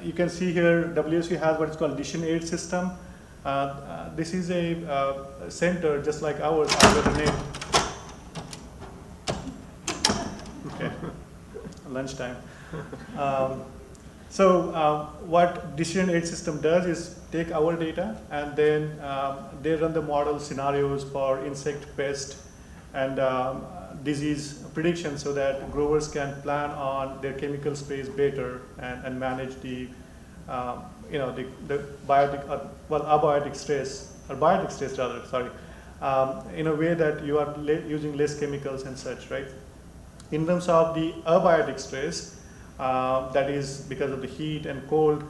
You can see here, WSU has what is called Decision Aid System. This is a center just like ours. Okay, lunchtime. So what Decision Aid System does is take our data, and then they run the model scenarios for insect, pest, and disease prediction, so that growers can plan on their chemical sprays better and manage the biotic, abiotic stress, or biotic stress rather, sorry, in a way that you are using less chemicals and such, right? In terms of the abiotic stress, that is because of the heat and cold,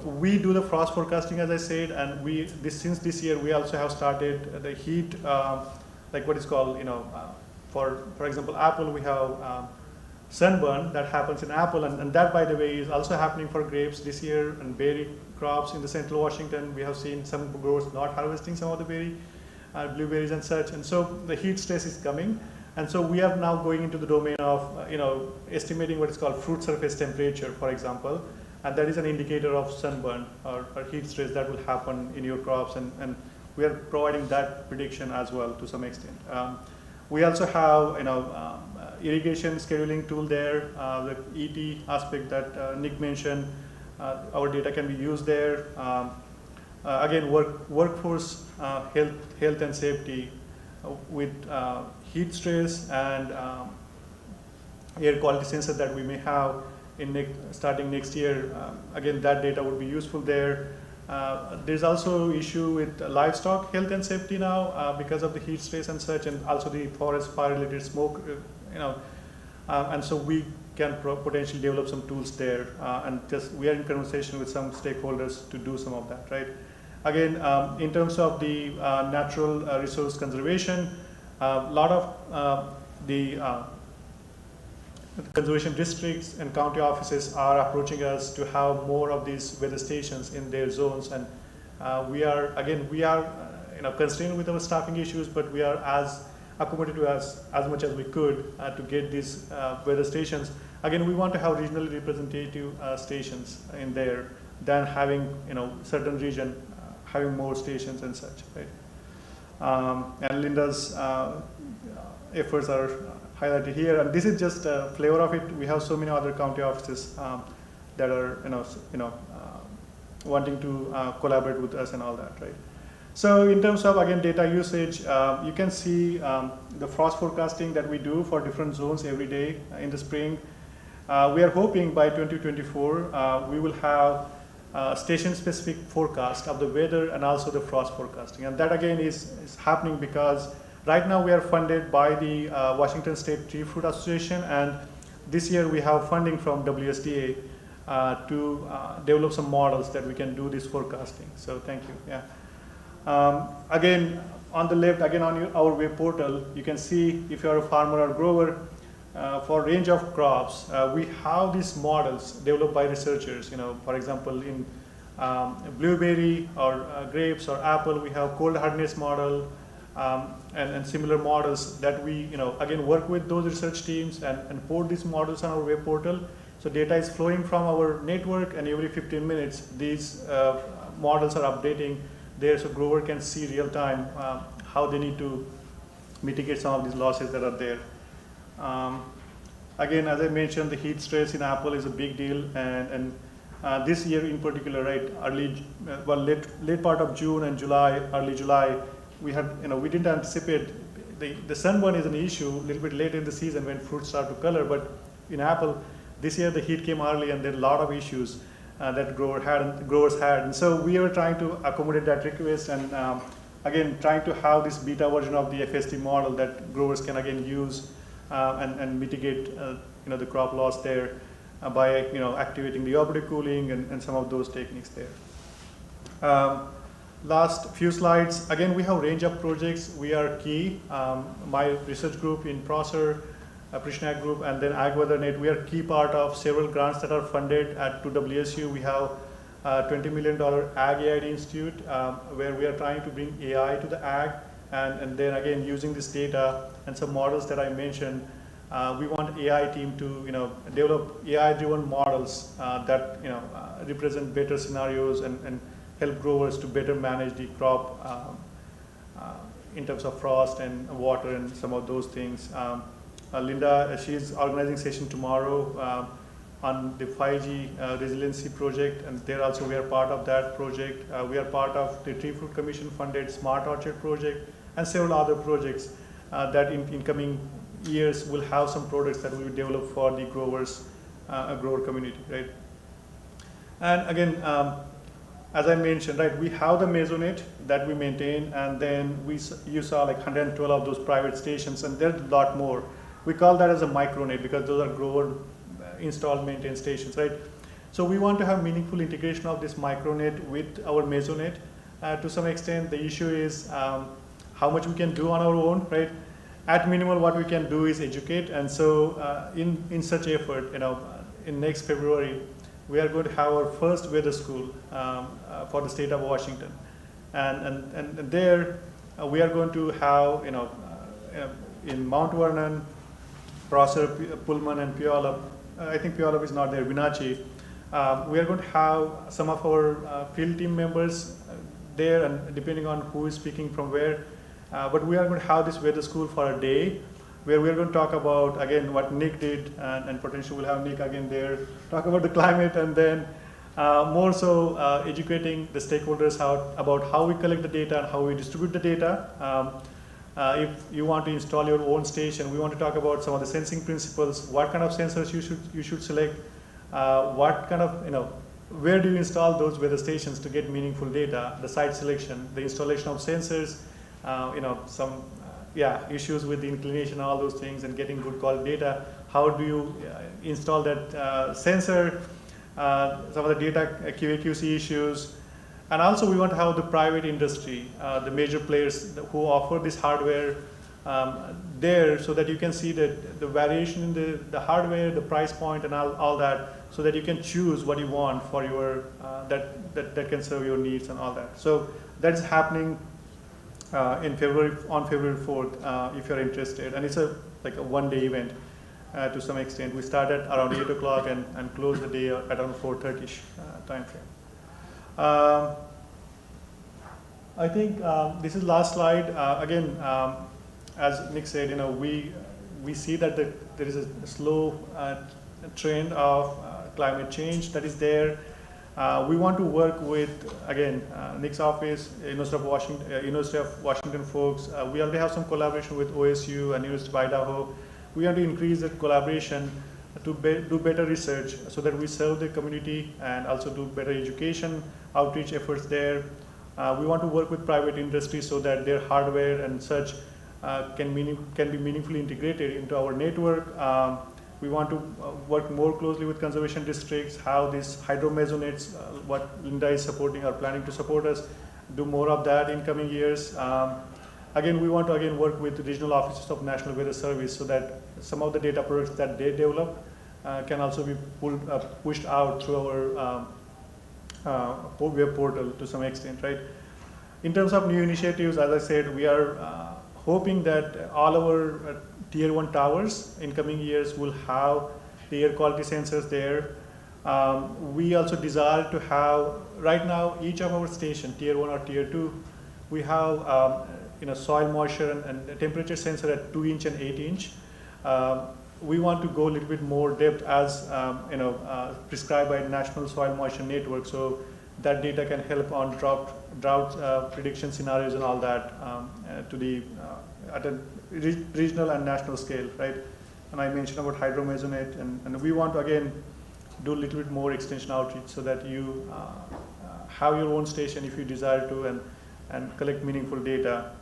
we do the frost forecasting, as I said, and since this year we also have started the heat, like what is called, for example, apple, we have sunburn that happens in apple, and that, by the way, is also happening for grapes this year, and berry crops in the central Washington. We have seen some growers not harvesting some of the blueberries and such, and so the heat stress is coming. And so we are now going into the domain of estimating what is called fruit surface temperature, for example, and that is an indicator of sunburn or heat stress that will happen in your crops, and we are providing that prediction as well to some extent. We also have irrigation scheduling tool there, the ET aspect that Nick mentioned. Our data can be used there. Again, workforce health and safety with heat stress and air quality sensor that we may have in starting next year. Again, that data would be useful there. There's also issue with livestock health and safety now because of the heat stress and such, and also the forest fire related smoke, and so we can potentially develop some tools there, and just we are in conversation with some stakeholders to do some of that, right? Again, in terms of the natural resource conservation, a lot of the conservation districts and county offices are approaching us to have more of these weather stations in their zones, and we are constrained with our staffing issues, but we are as accommodative as much as we could to get these weather stations. Again, we want to have regionally representative stations in there than having certain region having more stations and such, right? And Linda's efforts are highlighted here, and this is just a flavor of it. We have so many other county offices that are wanting to collaborate with us and all that, right? So in terms of again data usage, you can see the frost forecasting that we do for different zones every day in the spring. We are hoping by 2024 we will have station-specific forecast of the weather and also the frost forecasting, and that again is happening because right now we are funded by the Washington State Tree Fruit Association, and this year we have funding from WSDA to develop some models that we can do this forecasting. So thank you. Yeah. Again, on the left, again on our web portal, you can see if you are a farmer or grower, for range of crops, we have these models developed by researchers. For example, in blueberry or grapes or apple, we have cold hardness model and similar models that we again work with those research teams and port these models on our web portal. So data is flowing from our network, and every 15 minutes these models are updating there, so grower can see real time how they need to mitigate some of these losses that are there. Again, as I mentioned, the heat stress in apple is a big deal, and this year in particular, right, late part of June and July, early July, we had, we didn't anticipate the sunburn is an issue a little bit late in the season when fruits start to color, but in apple, this year the heat came early and there are a lot of issues that growers had, and so we were trying to accommodate that request, and again trying to have this beta version of the FST model that growers can again use and mitigate the crop loss there by activating the evaporative cooling and some of those techniques there. Last few slides, again we have a range of projects. We are key, my research group in Prosser, Prishnack Group, and then AgWeatherNet. We are key part of several grants that are funded to WSU. We have $20 million Ag AID Institute, where we are trying to bring AI to the ag, and then again using this data and some models that I mentioned, we want AI team to develop AI-driven models that represent better scenarios and help growers to better manage the crop in terms of frost and water and some of those things. Linda, she's organizing session tomorrow on the 5G resiliency project, and there also we are part of that project. We are part of the Tree Fruit Commission funded Smart Orchard project and several other projects that in coming years will have some products that we will develop for the growers, grower community, right? And again, as I mentioned, right, we have the Mesonet that we maintain, and then you saw like 112 of those private stations, and there's a lot more. We call that as a micronet because those are grower installed maintained stations, right? So we want to have meaningful integration of this micronet with our Mesonet. To some extent, the issue is how much we can do on our own, right? At minimal, what we can do is educate, and so in such effort, in next February, we are going to have our first weather school for the state of Washington, and there we are going to have in Mount Vernon, Prosser, Pullman, and Puyallup. I think Puyallup is not there, Wenatchee. We are going to have some of our field team members there, and depending on who is speaking from where. But we are going to have this weather school for a day, where we are going to talk about, again, what Nick did, and potentially we'll have Nick again there, talk about the climate, and then more so educating the stakeholders about how we collect the data and how we distribute the data. If you want to install your own station, we want to talk about some of the sensing principles, what kind of sensors you should select, what kind of, where do you install those weather stations to get meaningful data, the site selection, the installation of sensors, some issues with the inclination, all those things, and getting good quality data. How do you install that sensor, some of the data QA/QC issues. And also we want to have the private industry, the major players who offer this hardware there, so that you can see that the variation in the hardware, the price point, and all that, so that you can choose what you want for your, that can serve your needs and all that. So that's happening on February 4th, if you're interested. And it's like a one-day event to some extent. We start at around 8 o'clock and close the day at around 4:30ish time frame. I think this is last slide. Again, as Nick said, we see that there is a slow trend of climate change that is there. We want to work with, again, Nick's office, University of Washington folks. We already have some collaboration with OSU and University of Idaho. We want to increase the collaboration to do better research so that we serve the community and also do better education, outreach efforts there. We want to work with private industry so that their hardware and such can be meaningfully integrated into our network. We want to work more closely with conservation districts, how these hydromesonates, what Linda is supporting or planning to support us, do more of that in coming years. Again, we want to work with regional offices of National Weather Service so that some of the data products that they develop can also be pushed out through our web portal to some extent, right? In terms of new initiatives, as I said, we are hoping that all our Tier 1 towers in coming years will have the air quality sensors there. We also desire to have, right now, each of our station, Tier 1 or Tier 2, we have soil moisture and temperature sensor at 2-inch and 8-inch. We want to go a little bit more depth as prescribed by National Soil Moisture Network, so that data can help on drought prediction scenarios and all that to the at a regional and national scale, right? And I mentioned about hydromesonate, and we want to again do a little bit more extension outreach so that you have your own station if you desire to, and collect meaningful data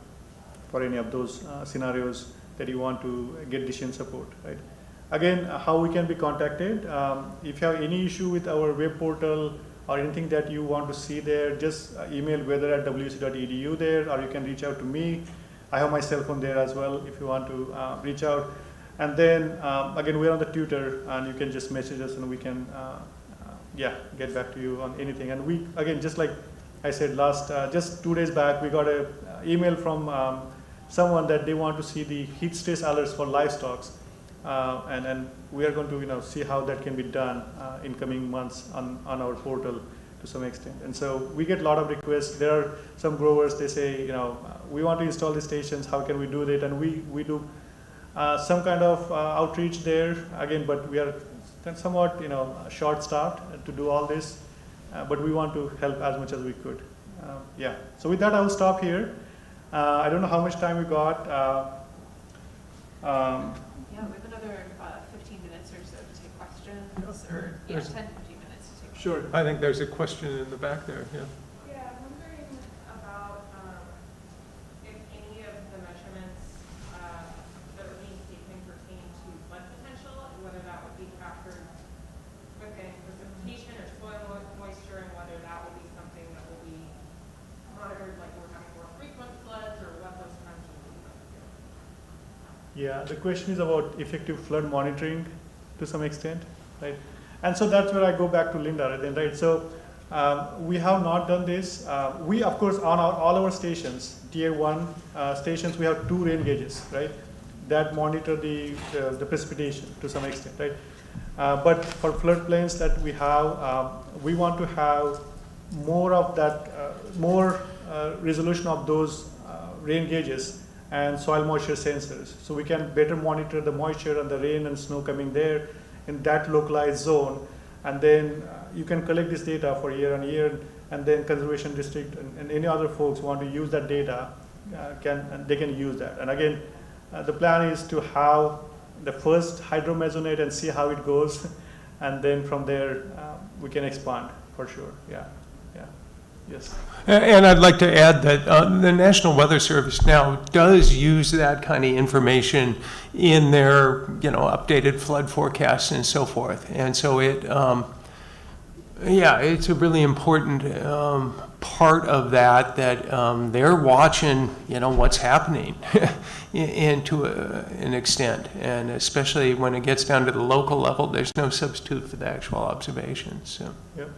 for any of those scenarios that you want to get decision support, right? Again, how we can be contacted. If you have any issue with our web portal or anything that you want to see there, just email weather@wc.edu there, or you can reach out to me. I have my cell phone there as well if you want to reach out. And then, again, we're on the Twitter, and you can just message us and we can, get back to you on anything. And we, again, just like I said just 2 days back, we got an email from someone that they want to see the heat stress alerts for livestock. And we are going to see how that can be done in coming months on our portal to some extent. And so we get a lot of requests. There are some growers, they say, we want to install the stations, how can we do that? And we do some kind of outreach there again, but we are somewhat short-staffed to do all this, but we want to help as much as we could. So with that, I will stop here. I don't know how much time we got. We have another 15 minutes or so to take questions, or 10 to 15 minutes to take questions. Sure. I think there's a question in the back there, yeah. Yeah, I'm wondering about if any of the measurements that are being taken pertain to flood potential, and whether that would be factored within precipitation or soil moisture, and whether that will be something that will be monitored, like we're having more frequent floods, or what those kinds of things are. Yeah, the question is about effective flood monitoring to some extent, right? And so that's where I go back to Linda then, right? So we have not done this. We, of course, on all our stations, Tier 1 stations, we have 2 rain gauges, right? that monitor the precipitation to some extent, right? But for floodplains that we have, we want to have more of that, more resolution of those rain gauges and soil moisture sensors. So we can better monitor the moisture and the rain and snow coming there in that localized zone. And then you can collect this data for year on year, and then conservation district and any other folks want to use that data, they can use that. And again, the plan is to have the first hydromesonet and see how it goes, and then from there we can expand for sure. Yeah, yes. And I'd like to add that the National Weather Service now does use that kind of information in their, updated flood forecasts and so forth. And so it's a really important part of that they're watching, what's happening and to an extent. And especially when it gets down to the local level, there's no substitute for the actual observations. So. Yep.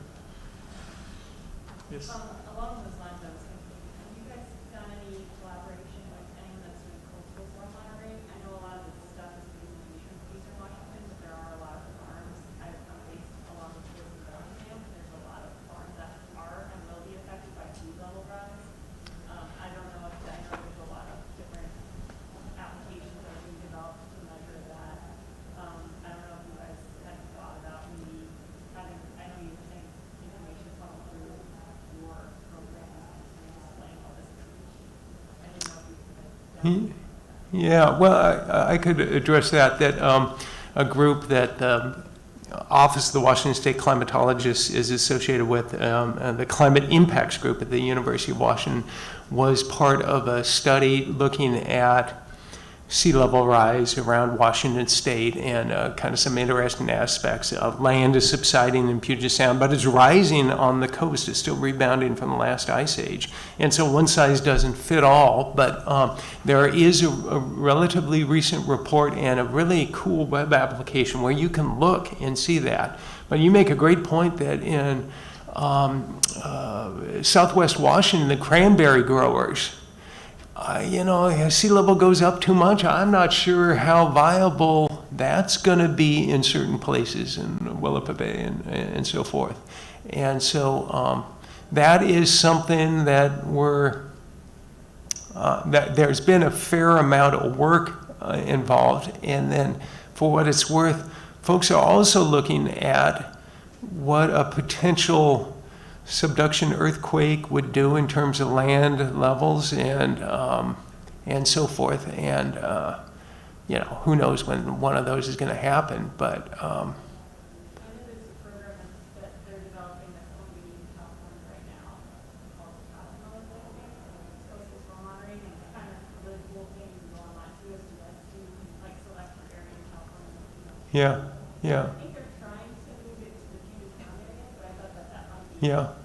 Yes. Along those lines, I was thinking, have you guys done any collaboration with anyone that's doing coastal storm monitoring? I know a lot of this stuff is being used from Eastern Washington, but there are a lot of farms. I'm based along the shores of Bellingham. There's a lot of farms that are and will be affected by sea level rise. I don't know if I know there's a lot of different applications that are being developed to measure that. I don't know if you guys had thought about maybe having, I know you think information funnel through your programs and explain all this information. I didn't know if you could. Yeah, well, I could address that a group that the Office of the Washington State Climatologist is associated with, the Climate Impacts Group at the University of Washington, was part of a study looking at sea level rise around Washington State and kind of some interesting aspects. Land is subsiding in Puget Sound, but it's rising on the coast. It's still rebounding from the last ice age. And so one size doesn't fit all, but there is a relatively recent report and a really cool web application where you can look and see that. But you make a great point that in Southwest Washington, the cranberry growers, sea level goes up too much. I'm not sure how viable that's going to be in certain places in Willapa Bay and so forth. And so that is something that that there's been a fair amount of work involved. And then for what it's worth, folks are also looking at what a potential subduction earthquake would do in terms of land levels and so forth. And who knows when one of those is going to happen, but I know there's a program that they're developing that's only in California right now called California Coastal Storm Monitoring, and it's kind of a really cool thing you can go online to is to like select your area in California. yeah. I think they're trying to move it to the Puget Sound area, but I thought that might be Yeah.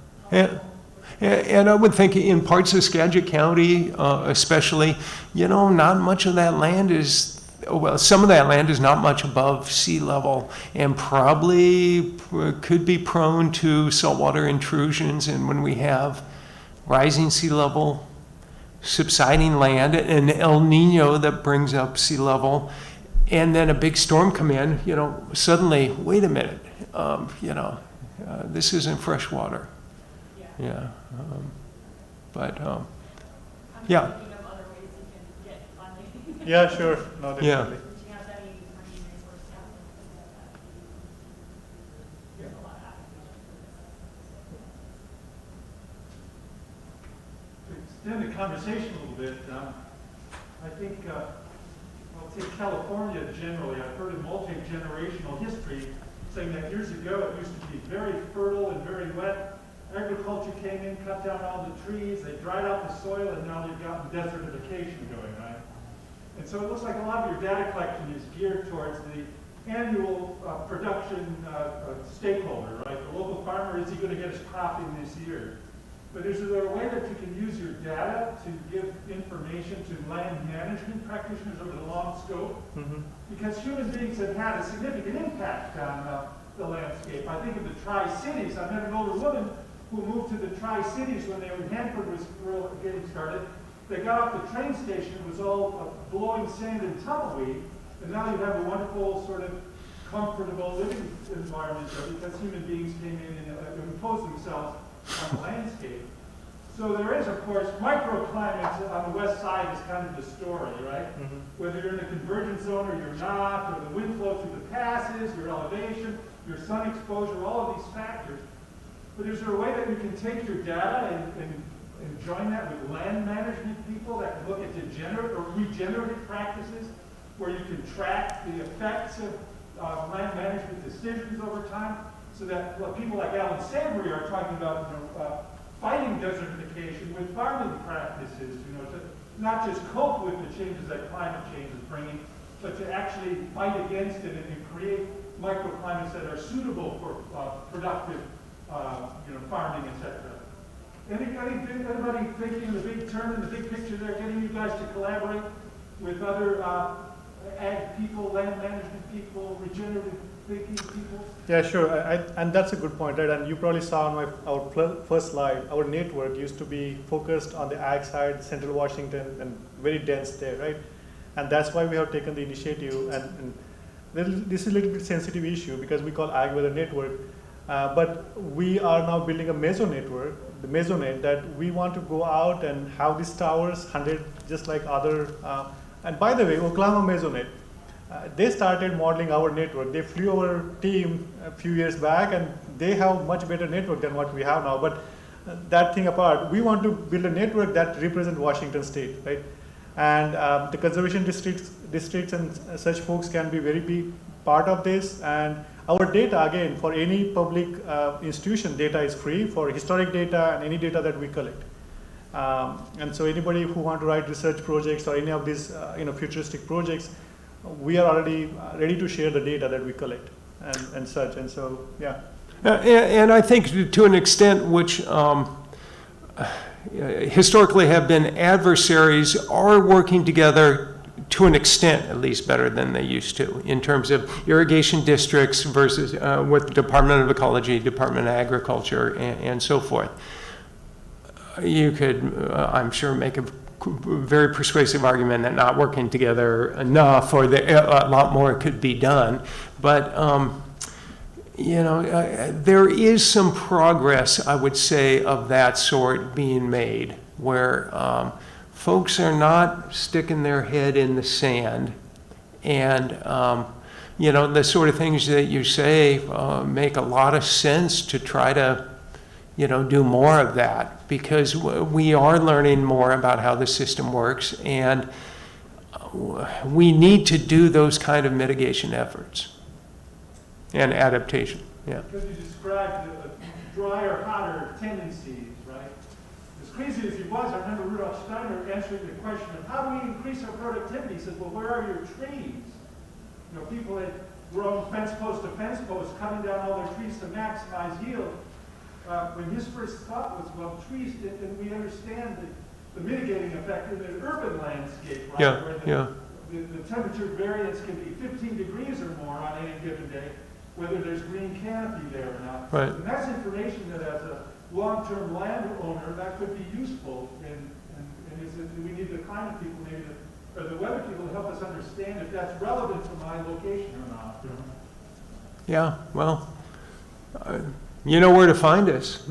And I would think in parts of Skagit County, especially, not much of that land is, well, some of that land is not much above sea level and probably could be prone to saltwater intrusions. And when we have rising sea level, subsiding land, and El Nino that brings up sea level, and then a big storm come in, suddenly, wait a minute, this isn't fresh water. Yeah, but I'm yeah. thinking of other ways you can get funding. Yeah, sure. No, definitely. Yeah. Do you have any funding resources out there? There's a lot of applications for this. To extend the conversation a little bit, I think, I'll take California generally. I've heard a multi-generational history saying that years ago it used to be very fertile and very wet. Agriculture came in, cut down all the trees, they dried out the soil, and now they've got desertification going, right? And so it looks like a lot of your data collection is geared towards the annual production stakeholder, right? The local farmer, is he going to get his cropping this year? But is there a way that you can use your data to give information to land management practitioners over the long scope? Mm-hmm. Because human beings have had a significant impact on the landscape. I think of the Tri-Cities. I met an older woman who moved to the Tri-Cities when Hanford was getting started, They got off the train station, it was all blowing sand and tumbleweed, and now you have a wonderful sort of comfortable living environment there because human beings came in and imposed themselves on the landscape. So there is, of course, microclimates on the west side is kind of the story, right? Mhm. Whether you're in the convergence zone or you're not, or the wind flow through the passes, your elevation, your sun exposure, all of these factors. But is there a way that you can take your data and join that with land management people that can look at degenerate or regenerative practices where you can track the effects of land management decisions over time so that people like Alan Savory are talking about, fighting desertification with farming practices, to not just cope with the changes that climate change is bringing, but to actually fight against it and to create microclimates that are suitable for productive, farming, etc. Anybody thinking the big term in the big picture there, getting you guys to collaborate with other ag people, land management people, regenerative thinking people? Yeah, sure, and that's a good point, right? And you probably saw on our first slide, our network used to be focused on the ag side, Central Washington, and very dense there, right? And that's why we have taken the initiative, and this is a little bit sensitive issue because we call Ag Weather Network, but we are now building a meso network, the Mesonet, that we want to go out and have these towers, 100, just like other, and by the way, Oklahoma Mesonet, they started modeling our network. They flew our team a few years back, and they have much better network than what we have now. But that thing apart, we want to build a network that represents Washington State, right? And the conservation districts and such folks can be very big part of this. And our data, again, for any public institution, data is free for historic data and any data that we collect. And so anybody who want to write research projects or any of these futuristic projects, we are already ready to share the data that we collect and such. And so, yeah. And I think to an extent which historically have been adversaries are working together to an extent at least better than they used to in terms of irrigation districts versus with the Department of Ecology, Department of Agriculture, and so forth. You could, I'm sure, make a very persuasive argument that not working together enough or that a lot more could be done. But, there is some progress, I would say, of that sort being made where folks are not sticking their head in the sand and, the sort of things that you say make a lot of sense to try to do more of that because we are learning more about how the system works and we need to do those kind of mitigation efforts and adaptation, yeah. Because you described the drier, hotter tendencies, right? As crazy as he was, I remember Rudolf Steiner answering the question of how do we increase our productivity? He said, well, where are your trees? People had grown fence post to fence post, cutting down all their trees to maximize yield. When his first thought was, well, trees, and we understand the mitigating effect in the urban landscape, right? Yeah, where the temperature variance can be 15 degrees or more on any given day, whether there's green canopy there or not. Right. And that's information that as a long-term landowner, that could be useful. And we need the climate people maybe or the weather people to help us understand if that's relevant to my location or not. Yeah, well, you know where to find us.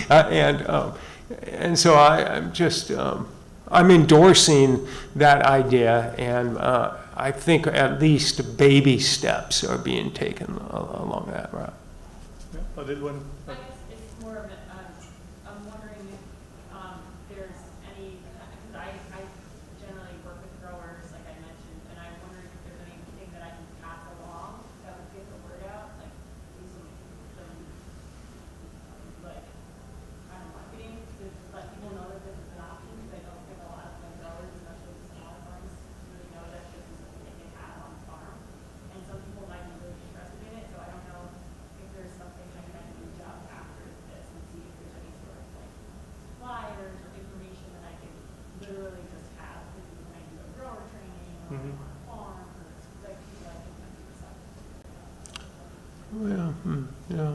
And so I'm just, I'm endorsing that idea, and I think at least baby steps are being taken along that route. Yeah. Oh, did one? I guess it's more of a, I'm wondering if there's any, because I generally work with growers, like I mentioned, and I'm wondering if there's anything that I can pass along that would get the word out, like do some like, I don't know, marketing to let people know that this is an option, because I don't think a lot of the growers, especially the smaller farms, really know that this is something they can have on the farm. And some people might be really interested in it, so I don't know if there's something I can reach out after this and see if there's any sort of like flyers or information that I can literally just have to do when I do a grower training or on a farm or like people I can send this out. Yeah, yeah.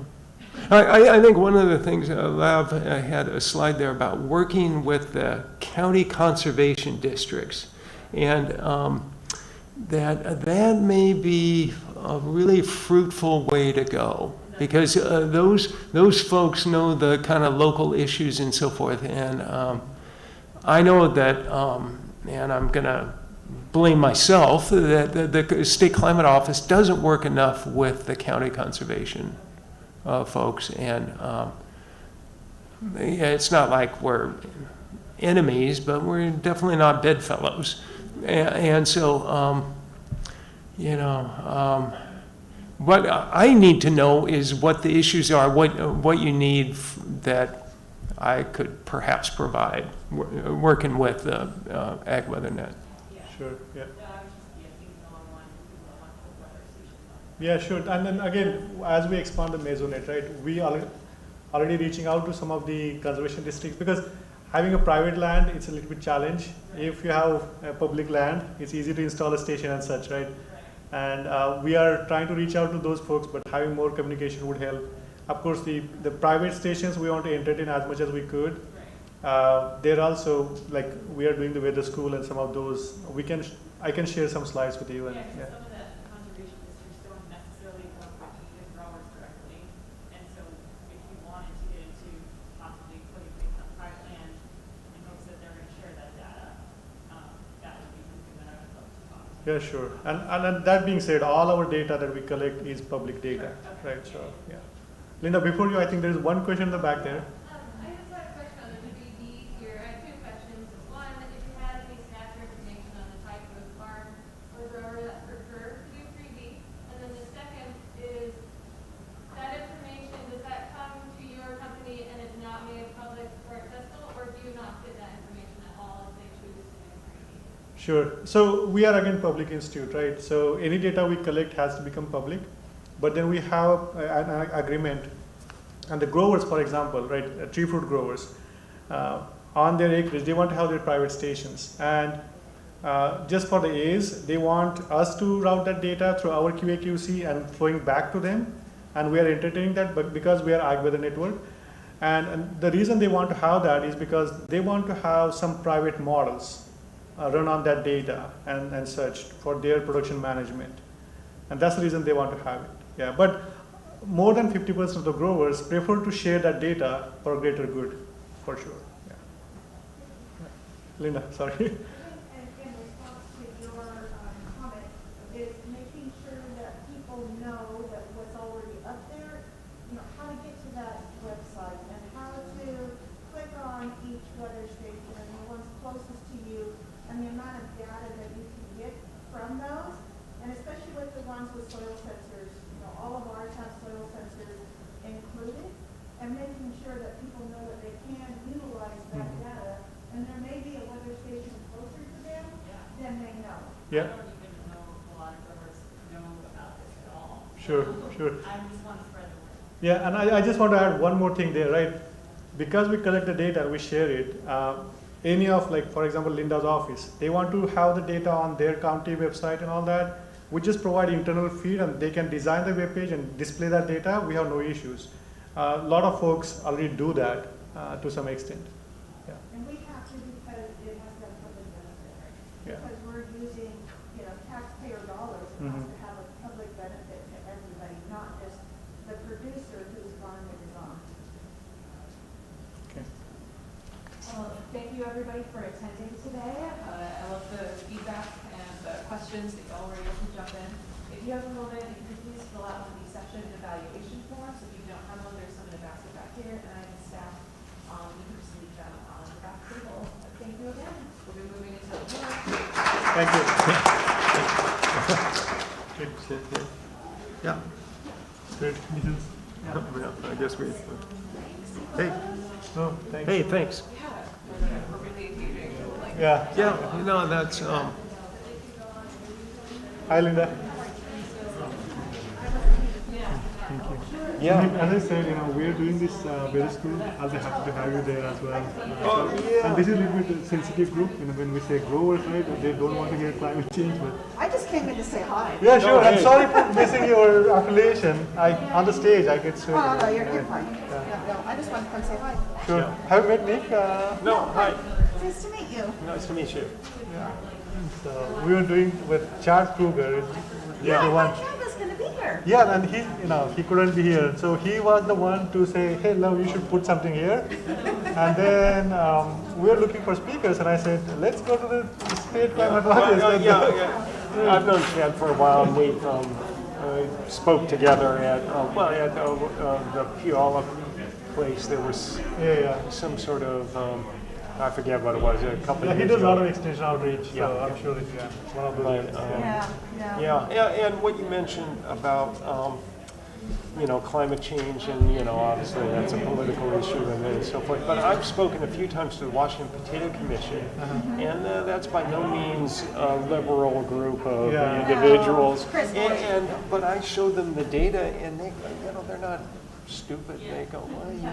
I think one of the things, Lav had a slide there about working with the county conservation districts. And that may be a really fruitful way to go. Because those folks know the kind of local issues and so forth. And I know that, and I'm going to blame myself, that the State Climate Office doesn't work enough with the county conservation folks. And yeah, it's not like we're enemies, but we're definitely not bedfellows. And so, you know, what I need to know is what the issues are, what you need that I could perhaps provide, working with AgWeatherNet. Sure, yeah. Yeah, Yeah, sure. And then again, as we expand the Mesonet, right, we are already reaching out to some of the conservation districts, because having a private land, it's a little bit challenge. If you have a public land, it's easy to install a station and such, right? And we are trying to reach out to those folks, but having more communication would help. Of course, the private stations, we want to entertain as much as we could. They're also, like, we are doing the weather school and some of those, I can share some slides with you. And, Yeah, yeah. because some of the conservation districts don't necessarily work with the growers directly. And so if you wanted to get into possibly putting things on private land and hopes that they're going to share that data, that would be something that I would love to talk to. Yeah, sure. And that being said, all our data that we collect is public data, Sure, okay. right? So, yeah. Linda, before you, I think there's one question in the back there. I just had a question on the WB here. I have two questions. One, if you had any stats or information on the type of farm or grower that prefer to do 3D. And then the second is, that information, does that come to your company and is not made public or accessible, or do you not get that information at all if they choose to do 3D? Sure. So we are again public institute, right? So any data we collect has to become public. But then we have an agreement, and the growers, for example, right, tree fruit growers, on their acreage, they want to have their private stations. And just for the A's, they want us to route that data through our QA/QC and flowing back to them. And we are entertaining that, but because we are AgWeather Network. And the reason they want to have that is because they want to have some private models run on that data and such for their production management. And that's the reason they want to have it. Yeah, but more than 50% of the growers prefer to share that data for greater good, for sure. Yeah. Linda, sorry. And in response to your comment, is making sure that people know that what's already up there, you know, how to get to that website and how to click on each weather station and the ones closest to you and the amount of data that you can get from those, and especially with the ones with soil sensors, you know, all of ours have soil sensors included, and making sure that people know that they can utilize that data, and there may be a weather station closer to them than they know. Yeah, I don't even know if a lot of growers know about this at all. sure, sure. I just want to spread the word. Yeah, and I just want to add one more thing there, right? Because we collect the data, we share it. Any of, like, for example, Linda's office, they want to have the data on their county website and all that. We just provide internal feed, and they can design the web page and display that data. We have no issues. A lot of folks already do that to some extent. Yeah. And we have to because it has that public benefit. Yeah. Because we're using, you know, taxpayer dollars, it has to have a public benefit to everybody, not just the producer whose farm it is on. Okay. Thank you, everybody, for attending today. I love the feedback and the questions that y'all were able to jump in. If you have a moment, you can please fill out the session evaluation forms. If you don't have one, there's some in the basket back here, and I have staff, you can just leave them on the back table. Thank you again. We'll be moving into the board. Thank you. Yeah. Great. I guess we. Hey, No, thank hey, you. thanks. Yeah, we're really engaging. Like, Yeah. Yeah, you know, that's, Hi, Linda. yeah. As I said, you know, we're doing this weather school. I'll be happy to have you there as well. Oh, yeah. And this is a little bit sensitive group. You know, when we say growers, right, they don't want to hear climate change, but I just came in to say hi. Yeah, sure. I'm sorry for missing your affiliation. On the stage, I get so. Oh, no, you're fine. No, I just wanted to come say hi. Sure. Yeah. Have you met Nick? No, hi, Nice to meet you. nice to meet you. Yeah. So we were doing with Chad Kruger. Yeah, The I one. thought Chad was gonna be here. Yeah, and he couldn't be here. So he was the one to say, hey, love, you should put something here. And then we were looking for speakers, and I said, let's go to the state climate office. Yeah. I've known Chad for a while, and we spoke together at the Puyallup place. There was Yeah. some sort of, I forget what it was, a couple Yeah, of he years does a lot ago. of extension outreach, so Yeah. I'm sure it's one of those. But, events. Yeah, and what you mentioned about, climate change, and, obviously that's a political issue and so forth. But I've spoken a few times to the Washington Potato Commission, and that's by no means a liberal group of Yeah. individuals. Chris Boyd. But I showed them the data, and they're not stupid. They go, well,